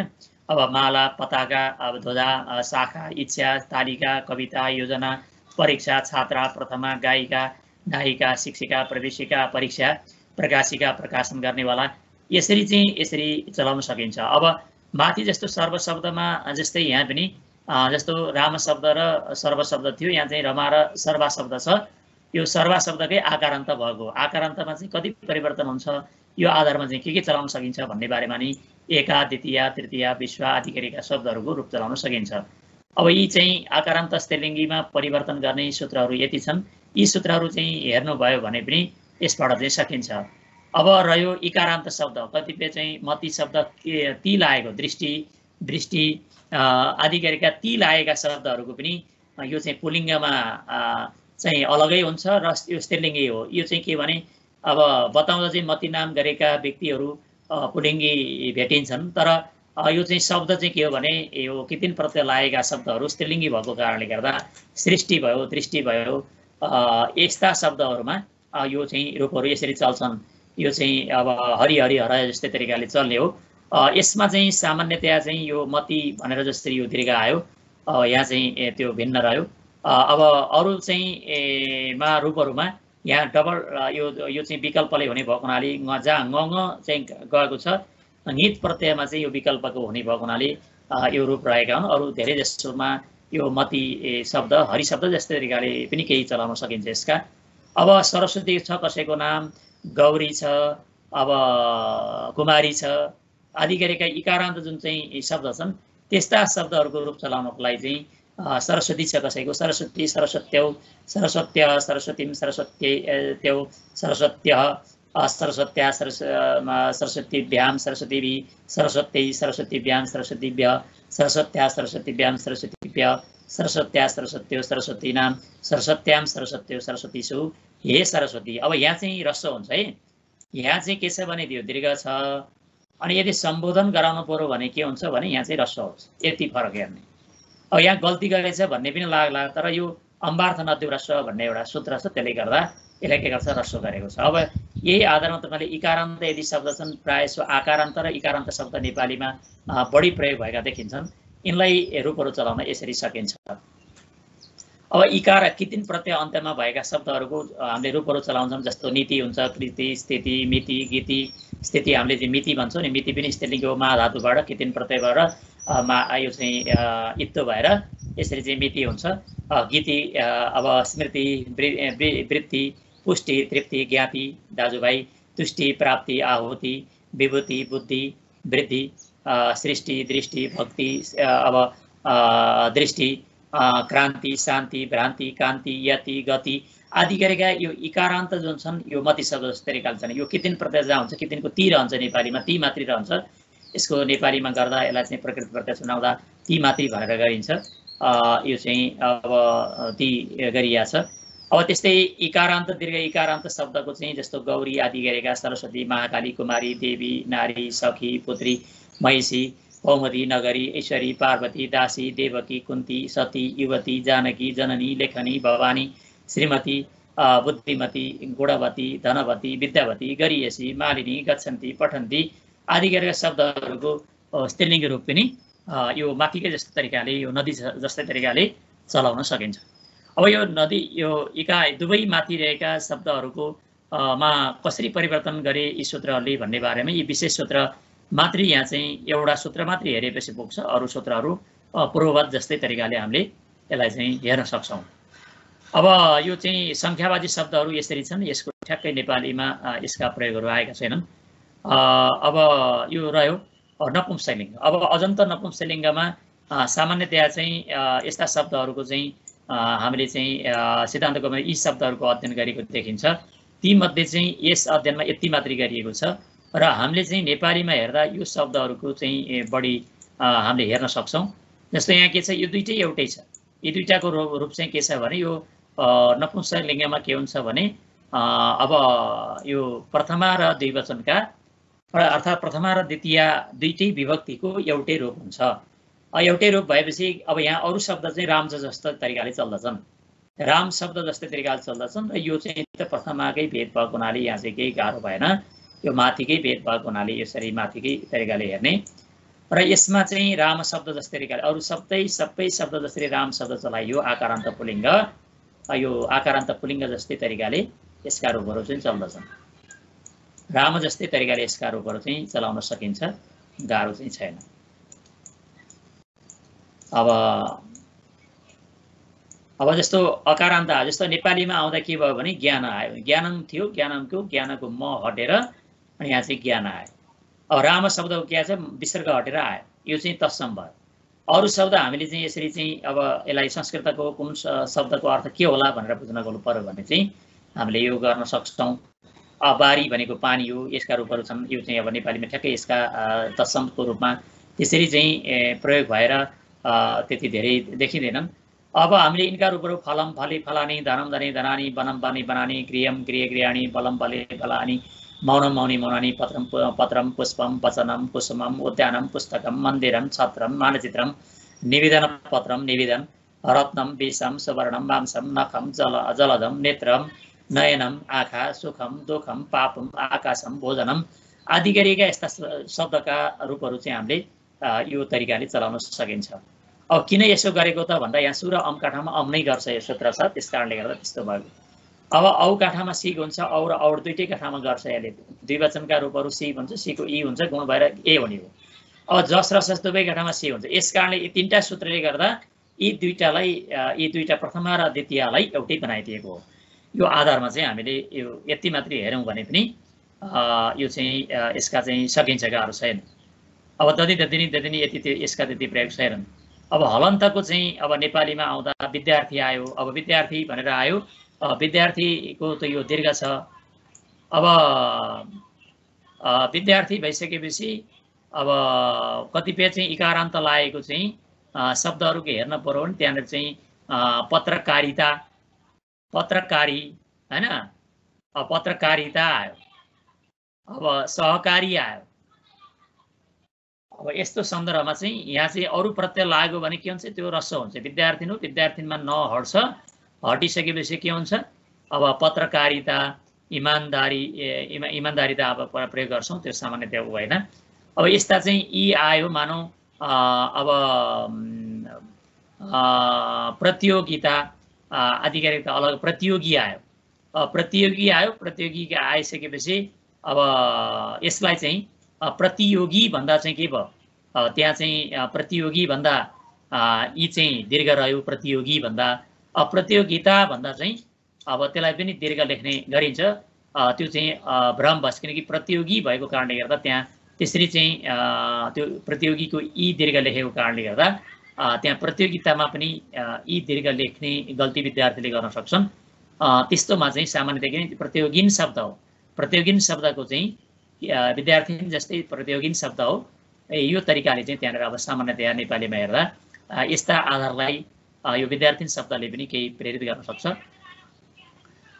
अब माला, पताका, अब ध्वजा, शाखा, इच्छा, तालिका, कविता, योजना, परीक्षा, छात्रा, प्रथमा, गायिका, नायिका, शिक्षिका, प्रवेशिका, परीक्षा, प्रकाशिका, प्रकाशन गर्नेवाला, यसरी चलाउन सकिन्छ। अब माथि जस्तो सर्व शब्दमा जस्तै यहाँ पनि जस्तो राम शब्द र सर्व शब्द थियो, यहाँ चाहिँ रमा र सर्वा शब्द छ। यो सर्वा शब्दकै आकारान्त भएको, आकारान्तमा चाहिँ कति परिवर्तन हुन्छ यो आधारमा चाहिँ के चलाउन सकिन्छ भन्ने बारेमा नि एका, द्वितीय, तृतीय, विश्व आदिका शब्दहरूको रूप चलाउन सकिन्छ। अब यी चाहिँ आकारान्त स्त्रीलिङ्गीमा परिवर्तन गर्ने सूत्रहरू यति छन्। यी सूत्रहरू चाहिँ हेर्नुभयो भने पनि यसबाट चाहिँ सकिन्छ। अब रह्यो इकारान्त शब्द, कतिपय चाहिँ मती शब्द ती लागेको, दृष्टि आदि गरेका ती लागेका शब्दहरूको पनि यो चाहिँ पुलिङ्गमा चाहिँ अलगै हुन्छ र यो स्त्रीलिङ्गी हो। यो चाहिँ के भने अब बताउँदा चाहिँ मती नाम गरेका व्यक्तिहरू पुलिङ्गी भेटिन्छन्, तर यो चाहिँ शब्द चाहिँ के हो भने यो कितिन प्रत्यय लागेका शब्दहरू स्त्रीलिङ्गी भएको कारणले गर्दा सृष्टि भयो, दृष्टि भयो, यस्ता शब्दहरूमा यो चाहिँ रूपहरू यसरी चल्छन्। यो चाहिँ अब हरिहरि हरायो जस्तै तरिकाले चल्ने हो। यसमा चाहिँ सामान्यतया चाहिँ यो मती भनेर जसरी यो दीर्घ आयो, यहाँ चाहिँ त्यो भिन्न रह्यो। अब अरू चाहिँ मा रूपहरूमा यहाँ डबल यो चाहिँ विकल्पले हुने भएको हुनाले जहाँ ङ चाहिँ गएको छ, नित प्रत्ययमा चाहिँ यो विकल्पको हुने भएको हुनाले यो रूप रहेका हुन्। अरू धेरै जसोमा यो मती शब्द, हरि शब्द जस्तै तरिकाले पनि केही चलाउन सकिन्छ यसका। अब सरस्वती छ कसैको नाम, गौरी छ, अब कुमारी छ आदि गरेका इकारान्त जुन चाहिँ शब्द छन् त्यस्ता शब्दहरूको रूप चलाउनको लागि चाहिँ सरस्वती छ कसैको, सरस्वती, सरस्वत्यौ, सरस्वत्य, सरस्वतीं, सरस्वत्यौ, सरस्वत्यः, सरस्वत्या, सरस्वतीभ्यां, सरस्वतीभिः, सरस्वत्यै, सरस्वतीभ्यां, सरस्वतीभ्यः, सरस्वत्या, सरस्वतीभ्यां, सरस्वतीभ्यः, सरस्वत्या, सरस्वत्यो, सरस्वतीनां, सरस्वत्यां, सरस्वत्यो, सरस्वतीषु, हे सरस्वती। अब यहाँ चाहिँ ह्रस्व हुन्छ है, यहाँ चाहिँ के छ भने त्यो दीर्घ छ। अनि यदि सम्बोधन गराउनु पर्यो भने के हुन्छ भने यहाँ चाहिँ ह्रस्व हुन्छ, यति फरक हेर्ने। अब यहाँ गल्ती गरेछ भन्ने पनि लाग्ला, तर यो अम्बार्थ नद्यु ह्रस्व भन्ने एउटा सूत्र छ, त्यसले गर्दा यसलाई के गर्छ ह्रस्व गरेको छ। अब यही आधारमा तपाईँले इकारान्त यदि शब्द छन्, प्रायः सो आकारान्त र इकारान्त शब्द नेपालीमा बढी प्रयोग भएका देखिन्छन्, यिनलाई रूपहरू चलाउन यसरी सकिन्छ। अब इकार कितिन प्रत्यय अन्त्यमा भएका शब्दहरूको हामीले रूपहरू चलाउँछौँ, जस्तो नीति हुन्छ, कृति, स्थिति, मिति, गीति। स्थिति हामीले चाहिँ मिति भन्छौँ नि, मिति पनि स्त्रीलिङ्गी हो, मा धातुबाट कितिन प्रत्ययबाट यो चाहिँ इत्तो भएर यसरी चाहिँ मिति हुन्छ। गीति अब स्मृति, वृत्ति, पुष्टि, तृप्ति, ज्ञाति, दाजुभाइ, तुष्टि, प्राप्ति, आहुति, विभूति, बुद्धि, वृद्धि, सृष्टि, दृष्टि, भक्ति, अब दृष्टि, क्रान्ति, शान्ति, भ्रान्ति, कान्ति, यति, गति आदि गरेका यो इकारान्त जुन छन् यो मती शब्द जस्तो तरिकाले छन्। यो कितिन प्रत्यय जहाँ हुन्छ, कितिनको ती रहन्छ नेपालीमा, ती मात्रै रहन्छ। यसको नेपालीमा गर्दा यसलाई चाहिँ प्रकृत प्रत्यय सुनाउँदा ती मात्रै भनेर गरिन्छ। यो चाहिँ अब ती गरिया छ। अब त्यस्तै इकारान्त दीर्घ इकारान्त शब्दको चाहिँ जस्तो गौरी आदि गरेका सरस्वती, महाकाली, कुमारी, देवी, नारी, सखी, पुत्री, महिषी, कौमुदी, नगरी, ईश्वरी, पार्वती, दासी, देवकी, कुन्ती, सती, युवती, जानकी, जननी, लेखनी, भवानी, श्रीमती, बुद्धिमती, गुणवती, धनवती, विद्यावती, गरियसी, मालिनी, गच्छन्ती, पठन्ती आदि गरेका शब्दहरूको स्त्रीलिङ्गी रूप पनि यो माथिकै जस्तो तरिकाले, यो नदी जस्तै तरिकाले चलाउन सकिन्छ। अब यो नदी, यो इका दुवै माथि रहेका शब्दहरूको मा कसरी परिवर्तन गरे यी सूत्रहरूले भन्ने बारेमा यी विशेष सूत्र मात्रै यहाँ चाहिँ एउटा सूत्र मात्रै हेरेपछि पुग्छ। अरू सूत्रहरू पूर्ववत जस्तै तरिकाले हामीले यसलाई चाहिँ हेर्न सक्छौँ। अब यो चाहिँ सङ्ख्यावाची शब्दहरू यसरी छन्, यसको ठ्याक्कै नेपालीमा यसका प्रयोगहरू आएका छैनन्। अब यो रह्यो नपुंसकलिङ्ग। अब अजन्त नपुंसकलिङ्गमा सामान्यतया चाहिँ यस्ता शब्दहरूको चाहिँ हामीले चाहिँ सिद्धान्तको यी शब्दहरूको अध्ययन गरेको देखिन्छ। तीमध्ये चाहिँ यस अध्ययनमा यति मात्रै गरिएको छ, र हामीले चाहिँ नेपालीमा हेर्दा यो शब्दहरूको चाहिँ बढी हामीले हेर्न सक्छौँ। जस्तो यहाँ के छ, यो दुईटै एउटै छ। यी दुईटाको रूप चाहिँ के छ भने यो नपुंसक लिङ्गमा के हुन्छ भने अब यो प्रथमा र द्विवचनका अर्थात् प्रथमा र द्वितीय दुईटै विभक्तिको एउटै रूप हुन्छ। एउटै रूप भएपछि अब यहाँ अरू शब्द चाहिँ राम जस्तो तरिकाले चल्दछन्, राम शब्द जस्तै तरिकाले चल्दछन् र यो चाहिँ त प्रथमाकै भेद भएको हुनाले यहाँ चाहिँ केही गाह्रो भएन। यो माथिकै भेद भएको हुनाले यसरी माथिकै तरिकाले हेर्ने र यसमा चाहिँ राम शब्द जस्तै तरिकाले अरू सबै शब्द जसरी राम शब्द चलाइयो आकारान्त पुलिङ्ग, यो आकारान्त पुलिङ्ग जस्तै तरिकाले यसका रूपहरू चाहिँ चल्दछन्। राम जस्तै तरिकाले यसका रूपहरू चाहिँ चलाउन सकिन्छ, गाह्रो चाहिँ छैन। अब जस्तो अकारान्त जस्तो नेपालीमा आउँदा के भयो भने ज्ञान आयो, ज्ञानम थियो, ज्ञानको म हटेर अनि यहाँ चाहिँ ज्ञान आयो। अब राम शब्दको क्या छ, विसर्ग हटेर आयो, यो चाहिँ तत्सम भयो। अरू शब्द हामीले चाहिँ यसरी चाहिँ अब यसलाई संस्कृतको कुन शब्दको अर्थ के होला भनेर बुझ्नको पर्यो भने चाहिँ हामीले यो गर्न सक्छौँ। बारी भनेको पानी हो, यसका रूपहरू छन्। यो चाहिँ अब नेपालीमा ठ्याक्कै यसका तत्समको रूपमा त्यसरी चाहिँ प्रयोग भएर त्यति धेरै देखिँदैनन्। अब हामीले यिनका रूपहरू फलम फले फलानी, धनम धने धनानी, वनम वने वनानी, गृहम गृह गृहाणी, बलम बले फलानी, मौनम मौनी मौनानी, पत्रम पत्रम, पुष्पम पचनम कुसुमम, उद्यानम पुस्तकम, मन्दिरम छत्रम, मानचित्रम, निवेदन पत्रम निवेदन, रत्नम विषम सुवर्णम, मांसम नखम, जलदम नेत्रम, नयनम आँखा, सुखम दुखम, पापम आकाशम, भोजनम आदि गरिएका यस्ता शब्दका रूपहरू चाहिँ हामीले यो तरिकाले चलाउन सकिन्छ। अब किन यसो गरेको त भन्दा यहाँ सु र अमका ठाउँमा अम नै गर्छ यो सूत्र छ, त्यस कारणले गर्दा त्यस्तो भयो। अब औका ठाउँमा सी हुन्छ, औ र औ दुईटैका ठाउँमा गर्छ यसले। द्विवचनका रूपहरू सी हुन्छ, सीको ई हुन्छ, गुण भएर ए हुने हो। अब जस र सस दुवैका ठाउँमा सी हुन्छ। यस कारणले यी तीनटा सूत्रले गर्दा यी दुईटा प्रथमा र द्वितीयलाई एउटै बनाइदिएको हो। यो आधारमा चाहिँ हामीले यो यति मात्रै हेरौँ भने पनि यो चाहिँ यसका चाहिँ सकिन्छ, गाह्रो छैन। अब ददिनी यति यसका त्यति प्रयोग छैनन्। अब हलन्तको चाहिँ अब नेपालीमा आउँदा विद्यार्थी आयो। अब विद्यार्थी भनेर आयो, विद्यार्थीको त यो दीर्घ छ। अब विद्यार्थी भइसकेपछि अब कतिपय चाहिँ इकारान्त लागेको चाहिँ शब्दहरूको हेर्न पर्यो भने त्यहाँनिर चाहिँ पत्रकारिता, पत्रकारी हैन, पत्रकारिता आयो। अब सहकारी आयो। अब यस्तो सन्दर्भमा चाहिँ यहाँ चाहिँ अरू प्रत्यय लाग्यो भने के हुन्छ, त्यो रस्व हुन्छ। विद्यार्थी हो, विद्यार्थीमा न हट्छ, हटिसकेपछि के हुन्छ, अब पत्रकारिता, इमान्दारिता अब प्रयोग गर्छौँ, त्यो सामान्यतया होइन। अब यस्ता चाहिँ यी आयो, मानौँ अब प्रतियोगिता आदि गरेको अलग प्रतियोगी आयो। प्रतियोगी आयो, प्रतियोगी आइसकेपछि अब यसलाई चाहिँ प्रतियोगी भन्दा चाहिँ के भयो, त्यहाँ चाहिँ प्रतियोगी भन्दा यी चाहिँ दीर्घ रह्यो, प्रतियोगी भन्दा। प्रतियोगिता भन्दा चाहिँ अब त्यसलाई पनि दीर्घ लेख्ने गरिन्छ। त्यो चाहिँ भ्रम बस, किनकि प्रतियोगी भएको कारणले गर्दा त्यहाँ त्यसरी चाहिँ त्यो प्रतियोगीको यी दीर्घ लेखेको कारणले गर्दा त्यहाँ प्रतियोगितामा पनि यी दीर्घ लेख्ने गल्ती विद्यार्थीले गर्न सक्छन्। त्यस्तोमा चाहिँ सामान्यतया प्रतियोगिन शब्द हो। प्रतियोगिन शब्दको चाहिँ विद्यार्थी जस्तै प्रतियोगिन शब्द हो। यो तरिकाले चाहिँ त्यहाँनिर अब सामान्यतया नेपालीमा हेर्दा यस्ता आधारलाई यो विद्यार्थी शब्दले पनि केही प्रेरित गर्न सक्छ।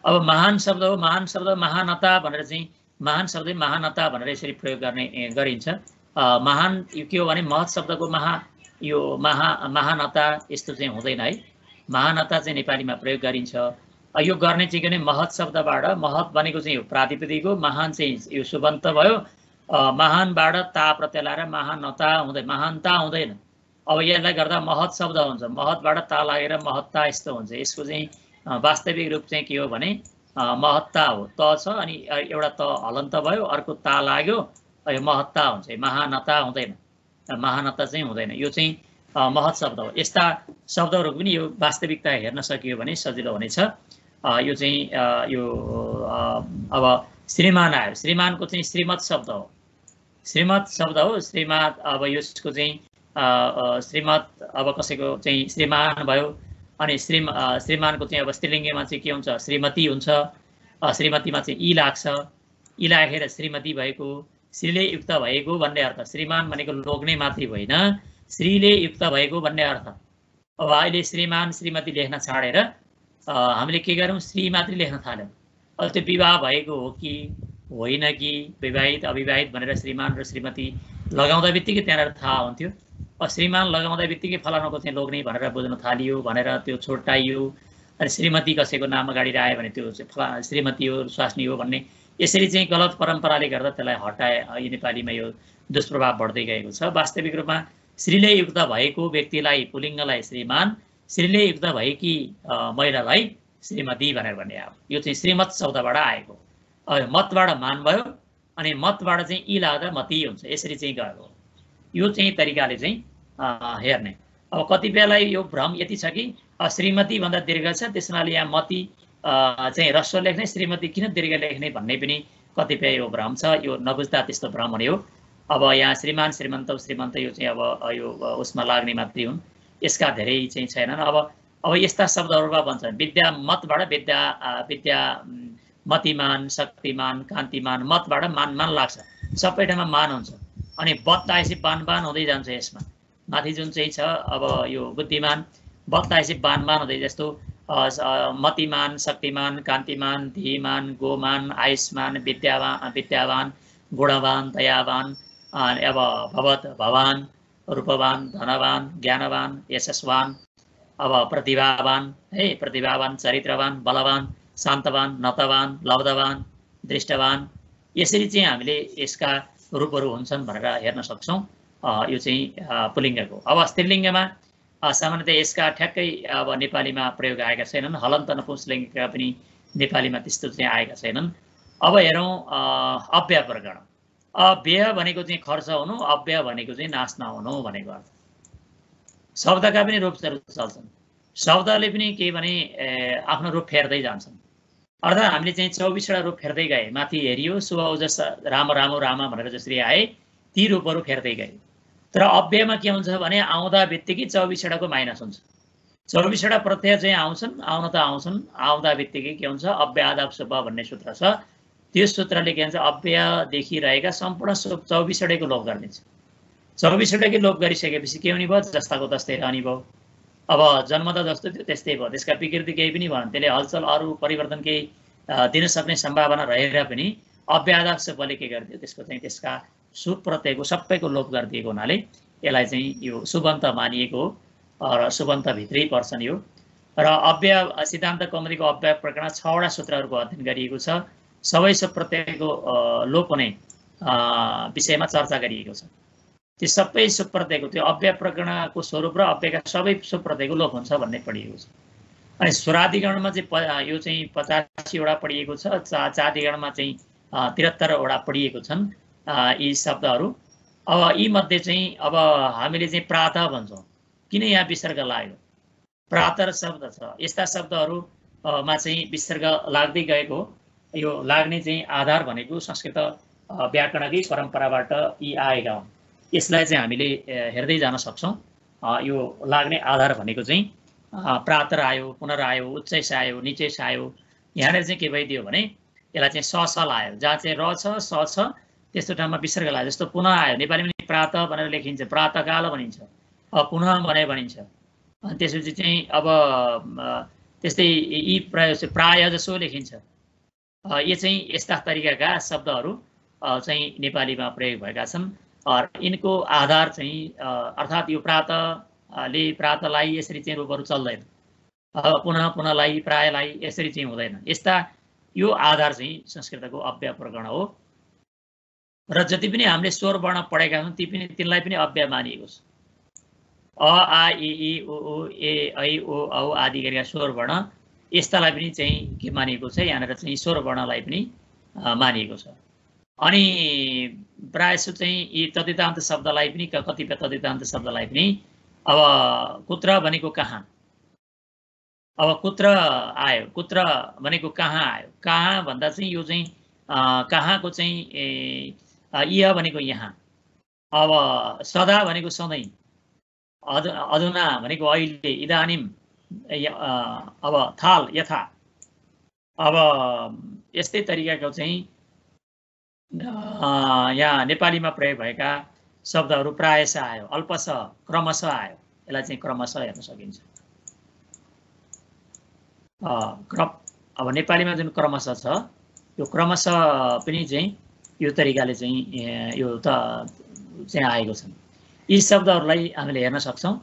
अब महान शब्द हो, महान शब्द महानता भनेर चाहिँ महान शब्द महानता भनेर यसरी प्रयोग गरिन्छ। महान यो के हो भने महत शब्दको यो महानता यस्तो चाहिँ हुँदैन है। महानता चाहिँ नेपालीमा प्रयोग गरिन्छ। यो गर्ने चाहिँ के भने महत शब्दबाट, महत भनेको चाहिँ प्रातिपदिक हो, महान चाहिँ यो सुबन्त भयो। महानबाट ता प्रत्यय लाएर महानता हुँदैन, महानता हुँदैन। अब यसलाई गर्दा महत शब्द हुन्छ, महतबाट ता लागेर महत्ता यस्तो हुन्छ। यसको चाहिँ वास्तविक रूप चाहिँ के हो भने महत्ता हो। त छ अनि एउटा त हलन्त भयो, अर्को ता लाग्यो, यो महत्ता हुन्छ। महानता हुँदैन, महानता चाहिँ हुँदैन। यो चाहिँ महत शब्द हो। यस्ता शब्दहरू पनि यो वास्तविकता हेर्न सकियो भने सजिलो हुनेछ। यो चाहिँ यो अब श्रीमान आयो। श्रीमानको चाहिँ श्रीमत शब्द हो, श्रीमत शब्द हो। श्रीमत अब यसको चाहिँ श्रीमत अब कसैको चाहिँ श्रीमान भयो। अनि श्रीमानको चाहिँ अब स्त्रीलिङ्गमा चाहिँ के हुन्छ, श्रीमती हुन्छ। श्रीमतीमा चाहिँ ई लाग्छ, ई लागेर श्रीमती भएको। श्रीले युक्त भएको भन्ने अर्थ, श्रीमान भनेको लोग्ने मात्रै होइन, श्रीले युक्त भएको भन्ने अर्थ। अब अहिले श्रीमान श्रीमती लेख्न छाडेर हामीले के गर्यौँ, श्री मात्रै लेख्न थाल्यौँ। अब त्यो विवाह भएको हो कि होइन कि विवाहित अविवाहित भनेर श्रीमान र श्रीमती लगाउँदा बित्तिकै त्यहाँनिर थाहा हुन्थ्यो। अब श्रीमान लगाउँदा बित्तिकै फलानुको चाहिँ लोग्ने भनेर बुझ्न थालियो भनेर त्यो छोटाइयो। अनि श्रीमती कसैको नाम अगाडि आयो भने त्यो श्रीमती हो स्वास्नी हो भन्ने यसरी चाहिँ गलत परम्पराले गर्दा त्यसलाई हटाए। यो नेपालीमा यो दुष्प्रभाव बढ्दै गएको छ। वास्तविक रूपमा श्रीले युक्त भएको व्यक्तिलाई पुलिङ्गलाई श्रीमान, श्रीले युक्त भएकी महिलालाई श्रीमती भनेर भन्ने आयो। यो चाहिँ श्रीमत शब्दबाट आएको। मतबाट मान भयो अनि मतबाट चाहिँ ई लाग्दा मती हुन्छ, यसरी चाहिँ गएको। यो चाहिँ तरिकाले चाहिँ हेर्ने। अब कतिपयलाई यो भ्रम यति छ कि श्रीमती भन्दा दीर्घ छ, त्यसमाले यहाँ मती चाहिँ ह्रस्व लेख्ने, श्रीमती किन दीर्घ लेख्ने भन्ने पनि कतिपय यो भ्रम छ। यो नबुझ्दा त्यस्तो भ्रम हुने हो। अब यहाँ श्रीमान श्रीमन्त श्रीमन्त यो चाहिँ अब यो उसमा लाग्ने मात्रै हुन्, यसका धेरै चाहिँ छैनन्। अब यस्ता शब्दहरूमा भन्छन् विद्या मतबाट विद्या मतिमान शक्तिमान कान्तिमान, मतबाट मान लाग्छ, सबै ठाउँमा मान हुन्छ। अनि बत आएपछि बान हुँदै जान्छ। यसमा माथि जुन चाहिँ छ अब यो बुद्धिमान, बत आएपछि बान हुँदै, जस्तो मतिमान शक्तिमान कान्तिमान धीमान गोमान आयुष्मान विद्यावान गुणवान दयावान, अब भवत भवान रूपवान धनवान ज्ञानवान यशस्वान, अब प्रतिभावान है, प्रतिभावान चरित्रवान बलवान शान्तवान नतवान लब्धवान दृष्टवान, यसरी चाहिँ हामीले यसका रूपहरू हुन्छन् भनेर हेर्न सक्छौँ। यो चाहिँ पुलिङ्गको। अब स्त्रीलिङ्गमा सामान्यतः यसका ठ्याक्कै अब नेपालीमा प्रयोग आएका छैनन्। हलन्त नपुंसलिङ्गका पनि नेपालीमा त्यस्तो चाहिँ आएका छैनन्। अब हेरौँ अव्यय प्रकरण। अव्यय भनेको चाहिँ खर्च हुनु, अव्यय भनेको चाहिँ नाश नहुनु भनेको अर्थ। शब्दका पनि रूपहरू चल्छन्, शब्दले पनि के भने आफ्नो रूप फेर्दै जान्छन्। अर्थात् हामीले चाहिँ 24वटा रूप फेर्दै गए। माथि हेरियो शुभ ओजस राम रामो रामा भनेर जसरी आए ती रूपहरू फेर्दै गए। तर अव्ययमा के हुन्छ भने आउँदा बित्तिकै 24वटाको माइनस हुन्छ। 24वटा प्रत्यय चाहिँ आउँछन्, आउन त आउँछन्, आउँदा बित्तिकै के हुन्छ अव्ययादाप शुभ भन्ने सूत्र छ। त्यो सूत्रले के भन्छ अव्ययदेखि रहेका सम्पूर्ण 24वटैको लोप गरिदिन्छ। 24वटैको लोप गरिसकेपछि के हुने भयो, जस्ताको तस्तै रहने भयो। अब जन्मदा जस्तो थियो त्यस्तै भयो, त्यसका विकृति केही पनि भएन। त्यसले हलचल अरू परिवर्तन केही दिन सक्ने सम्भावना रहेर पनि अव्ययादाप शुभले के गरिदियो, त्यसको चाहिँ त्यसका शुभ प्रत्ययको सबैको लोप गरिदिएको हुनाले यसलाई चाहिँ यो शुभन्त मानिएको हो र शुभन्तभित्रै पर्छन् यो। र अव्यय सिद्धान्त कौमुदीको अव्यय प्रकरण 6वटा सूत्रहरूको अध्ययन गरिएको छ। सबै शुभ प्रत्ययको लोप हुने विषयमा चर्चा गरिएको छ। त्यो सबै शुभ प्रत्ययको त्यो अव्यय प्रकरणको स्वरूप र अव्ययका सबै शुभ प्रत्ययको लोप हुन्छ भन्ने पढिएको छ। अनि स्वरादिगणमा चाहिँ यो चाहिँ 85वटा पढिएको छ। चादिगणमा चाहिँ 73वटा पढिएको छन् यी शब्दहरू। अब यी मध्ये चाहिँ अब हामीले चाहिँ प्रातः भन्छौँ, किन यहाँ विसर्ग लाग्यो? प्रातः शब्द छ, यस्ता शब्दहरूमा चाहिँ विसर्ग लाग्दै गएको। यो लाग्ने चाहिँ आधार भनेको संस्कृत व्याकरणकै परम्पराबाट यी आएका हुन्। यसलाई चाहिँ हामीले हेर्दै जान सक्छौँ। यो लाग्ने आधार भनेको चाहिँ प्रातर आयो, पुनरायो, उच्चैस आयो, निचैस आयो। यहाँनिर चाहिँ के भइदियो भने यसलाई चाहिँ ससल आयो, जहाँ चाहिँ र छ स छ त्यस्तो ठाउँमा विसर्ग लाग्यो। जस्तो पुनः आयो, नेपालीमा प्रातः भनेर लेखिन्छ, प्रातःकाल भनिन्छ, पुनः भने भनिन्छ। अनि त्यसपछि चाहिँ अब त्यस्तै यी प्राय जसो लेखिन्छ। यो चाहिँ यस्ता तरिकाका शब्दहरू चाहिँ नेपालीमा प्रयोग भएका छन्। यिनको आधार चाहिँ अर्थात् यो प्रातःले प्रातःलाई यसरी चाहिँ रूपहरू चल्दैन, पुनः पुनःलाई प्रायलाई यसरी चाहिँ हुँदैन। यस्ता यो आधार चाहिँ संस्कृतको अव्यय प्रकरण हो। र जति पनि हामीले स्वर वर्ण पढेका छौँ तिनलाई पनि अव्यय मानिएको छ। अ आ इ ई उ ऊ ए ऐ ओ औ आदि गरेका स्वर वर्ण यस्तालाई पनि चाहिँ के मानिएको छ, यहाँनिर चाहिँ स्वर वर्णलाई पनि मानिएको छ। अनि प्रायः चाहिँ यी तद्धितान्त शब्दलाई पनि कतिपय तद्धितान्त शब्दलाई पनि अब कुत्र भनेको कहाँ, अब कुत्र आयो, कुत्र भनेको कहाँ आयो, कहाँ भन्दा चाहिँ यो चाहिँ कहाँको चाहिँ इह भनेको यहाँ, अब सदा भनेको सधैँ, अधुना भनेको अहिले, इदानीम अब थाल यथा। अब यस्तै तरिकाको चाहिँ यहाँ नेपालीमा प्रयोग भएका शब्दहरू प्रायशः आयो, अल्पशः क्रमशः आयो। यसलाई चाहिँ क्रमशः हेर्न सकिन्छ। अब नेपालीमा जुन क्रमशः छ, यो क्रमशः पनि चाहिँ यो तरिकाले चाहिँ यो त चाहिँ आएको छ। यी शब्दहरूलाई हामीले हेर्न सक्छौँ।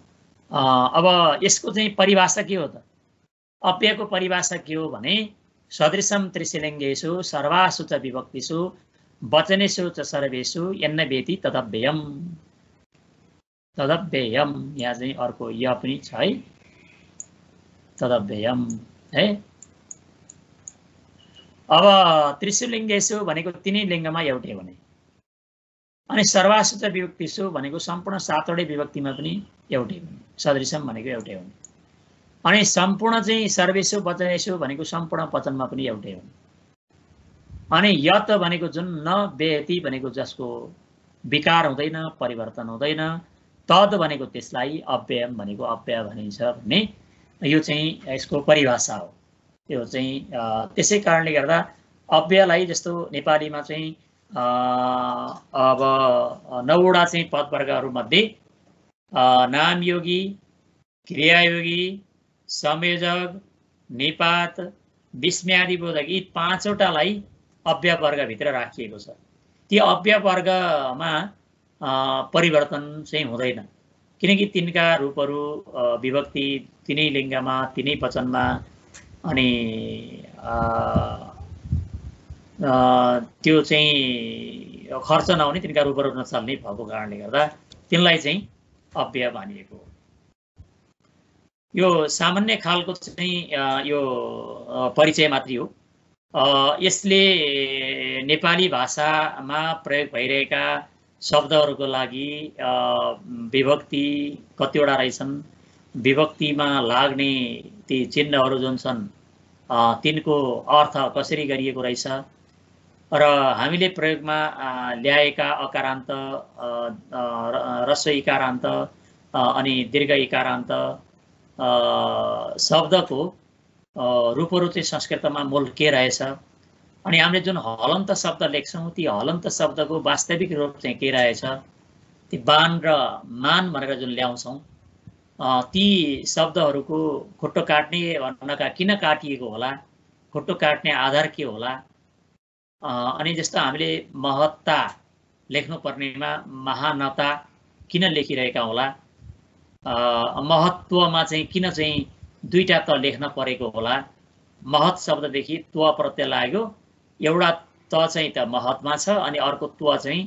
अब यसको चाहिँ परिभाषा के हो त? अव्ययको परिभाषा के हो भने सदृशम त्रिशिलिङ्गेषु सर्वासु च विभक्तिषु वचनेषु च सर्वेषु यन्न वेति तदव्ययम्। तदव्ययम् यहाँ चाहिँ अर्को य पनि छ है, तदव्ययम् है। अब त्रिशुलिङ्गेषु भनेको तिनै लिङ्गमा एउटै हुने, अनि सर्वासु च विभक्तिषु भनेको सम्पूर्ण 7वटै विभक्तिमा पनि एउटै हुने, सदृशम भनेको एउटै हुने। अनि सम्पूर्ण चाहिँ सर्वेषु वचनेषु भनेको सम्पूर्ण वचनमा पनि एउटै हुने। अनि यत भनेको जुन न वेति भनेको जसको विकार हुँदैन, परिवर्तन हुँदैन, तद भनेको त्यसलाई अव्ययम भनेको अव्यय भनिन्छ भन्ने यो चाहिँ यसको परिभाषा हो। यो चाहिँ त्यसै कारणले गर्दा अव्ययलाई जस्तो नेपालीमा चाहिँ अब 9वटा चाहिँ पदवर्गहरूमध्ये नामयोगी, क्रियायोगी, संयोजक, निपात, विस्मयादिबोधक यी 5वटालाई अव्यय वर्गभित्र राखिएको छ। ती अव्यय वर्गमा परिवर्तन चाहिँ हुँदैन, किनकि तिनका रूपहरू विभक्ति तिनै लिङ्गमा तिनै वचनमा अनि त्यो चाहिँ खर्च नहुने, तिनका रूपहरू नचल्ने भएको कारणले गर्दा तिनलाई चाहिँ अव्यय मानिएको हो। यो सामान्य खालको चाहिँ यो परिचय मात्रै हो। यसले नेपाली भाषामा प्रयोग भइरहेका शब्दहरूको लागि विभक्ति कतिवटा रहेछन्, विभक्तिमा लाग्ने ती चिन्हहरू जुन छन् तिनको अर्थ कसरी गरिएको रहेछ र हामीले प्रयोगमा ल्याएका अकारान्त, ह्रस्व इकारान्त अनि दीर्घ इकारान्त शब्दको रूपहरू चाहिँ संस्कृतमा मूल के रहेछ, अनि हामीले जुन हलन्त शब्द लेख्छौँ ती हलन्त शब्दको वास्तविक रूप चाहिँ के रहेछ, ती बान र मान भनेर जुन ल्याउँछौँ ती शब्दहरूको खुट्टो काट्ने भन्नका किन काटिएको होला, खुट्टो काट्ने आधार के होला, अनि जस्तो हामीले महत्ता लेख्नुपर्नेमा महानता किन लेखिरहेका होला, महत्त्वमा चाहिँ किन चाहिँ 2टा त लेख्न परेको होला, महत् शब्ददेखि त्व प्रत्यय लाग्यो, एउटा त चाहिँ त महत्मा छ अनि अर्को त्व चाहिँ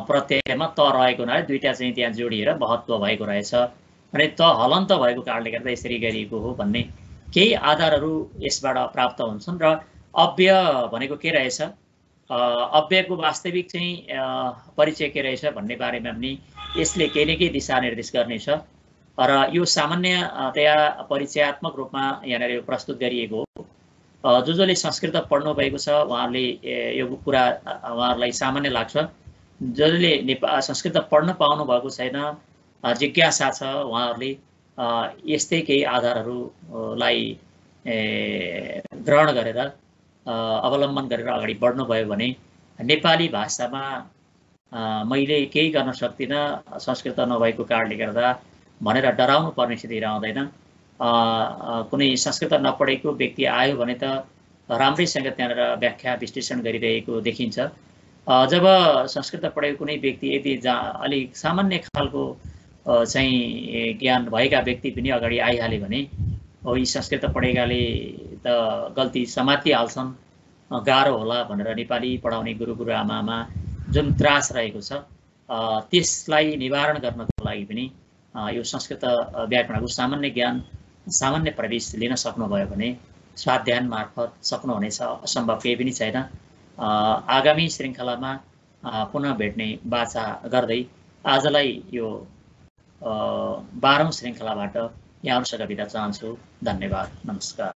प्रत्ययमा त रहेको हुनाले 2टा चाहिँ त्यहाँ जोडिएर महत्त्व भएको रहेछ, अनि त हलन्त भएको कारणले गर्दा यसरी गरिएको हो भन्ने केही आधारहरू यसबाट प्राप्त हुन्छन्। र अव्यय भनेको के रहेछ, अव्ययको वास्तविक चाहिँ परिचय के रहेछ भन्ने बारेमा पनि यसले केही न केही दिशानिर्देश गर्नेछ। र यो सामान्यतया परिचयात्मक रूपमा यहाँनिर प्रस्तुत गरिएको हो। जसले संस्कृत पढ्नु भएको छ उहाँहरूले यो कुरा उहाँहरूलाई सामान्य लाग्छ, जसले संस्कृत पढ्न पाउनु भएको छैन, जिज्ञासा छ, उहाँहरूले यस्तै केही आधारहरूलाई ग्रहण गरेर अवलम्बन गरेर अगाडि बढ्नुभयो भने नेपाली भाषामा मैले केही गर्न सक्दिनँ संस्कृत नभएको कारणले गर्दा भनेर डराउनु पर्ने स्थिति रहँदैन। कुनै संस्कृत नपढेको व्यक्ति आयो भने त राम्रैसँग त्यहाँनिर व्याख्या विश्लेषण गरिरहेको देखिन्छ। जब संस्कृत पढेको कुनै व्यक्ति यदि अलिक सामान्य खालको चाहिँ ज्ञान भएका व्यक्ति पनि अगाडि आइहाले भने हो यी संस्कृत पढेकाले त गल्ती समातिहाल्छन्, गाह्रो होला भनेर नेपाली पढाउने गुरुआमामा जुन त्रास रहेको छ त्यसलाई निवारण गर्नको लागि पनि यो संस्कृत व्याकरणको सामान्य ज्ञान, सामान्य प्रवेश लिन सक्नुभयो भने स्वाध्यायन मार्फत सक्नुहुनेछ, असम्भव केही पनि छैन। आगामी श्रृङ्खलामा पुनः भेट्ने बाचा गर्दै आजलाई यो 12औं श्रृङ्खलाबाट यहाँहरूसँग बिदा चाहन्छु। धन्यवाद, नमस्कार।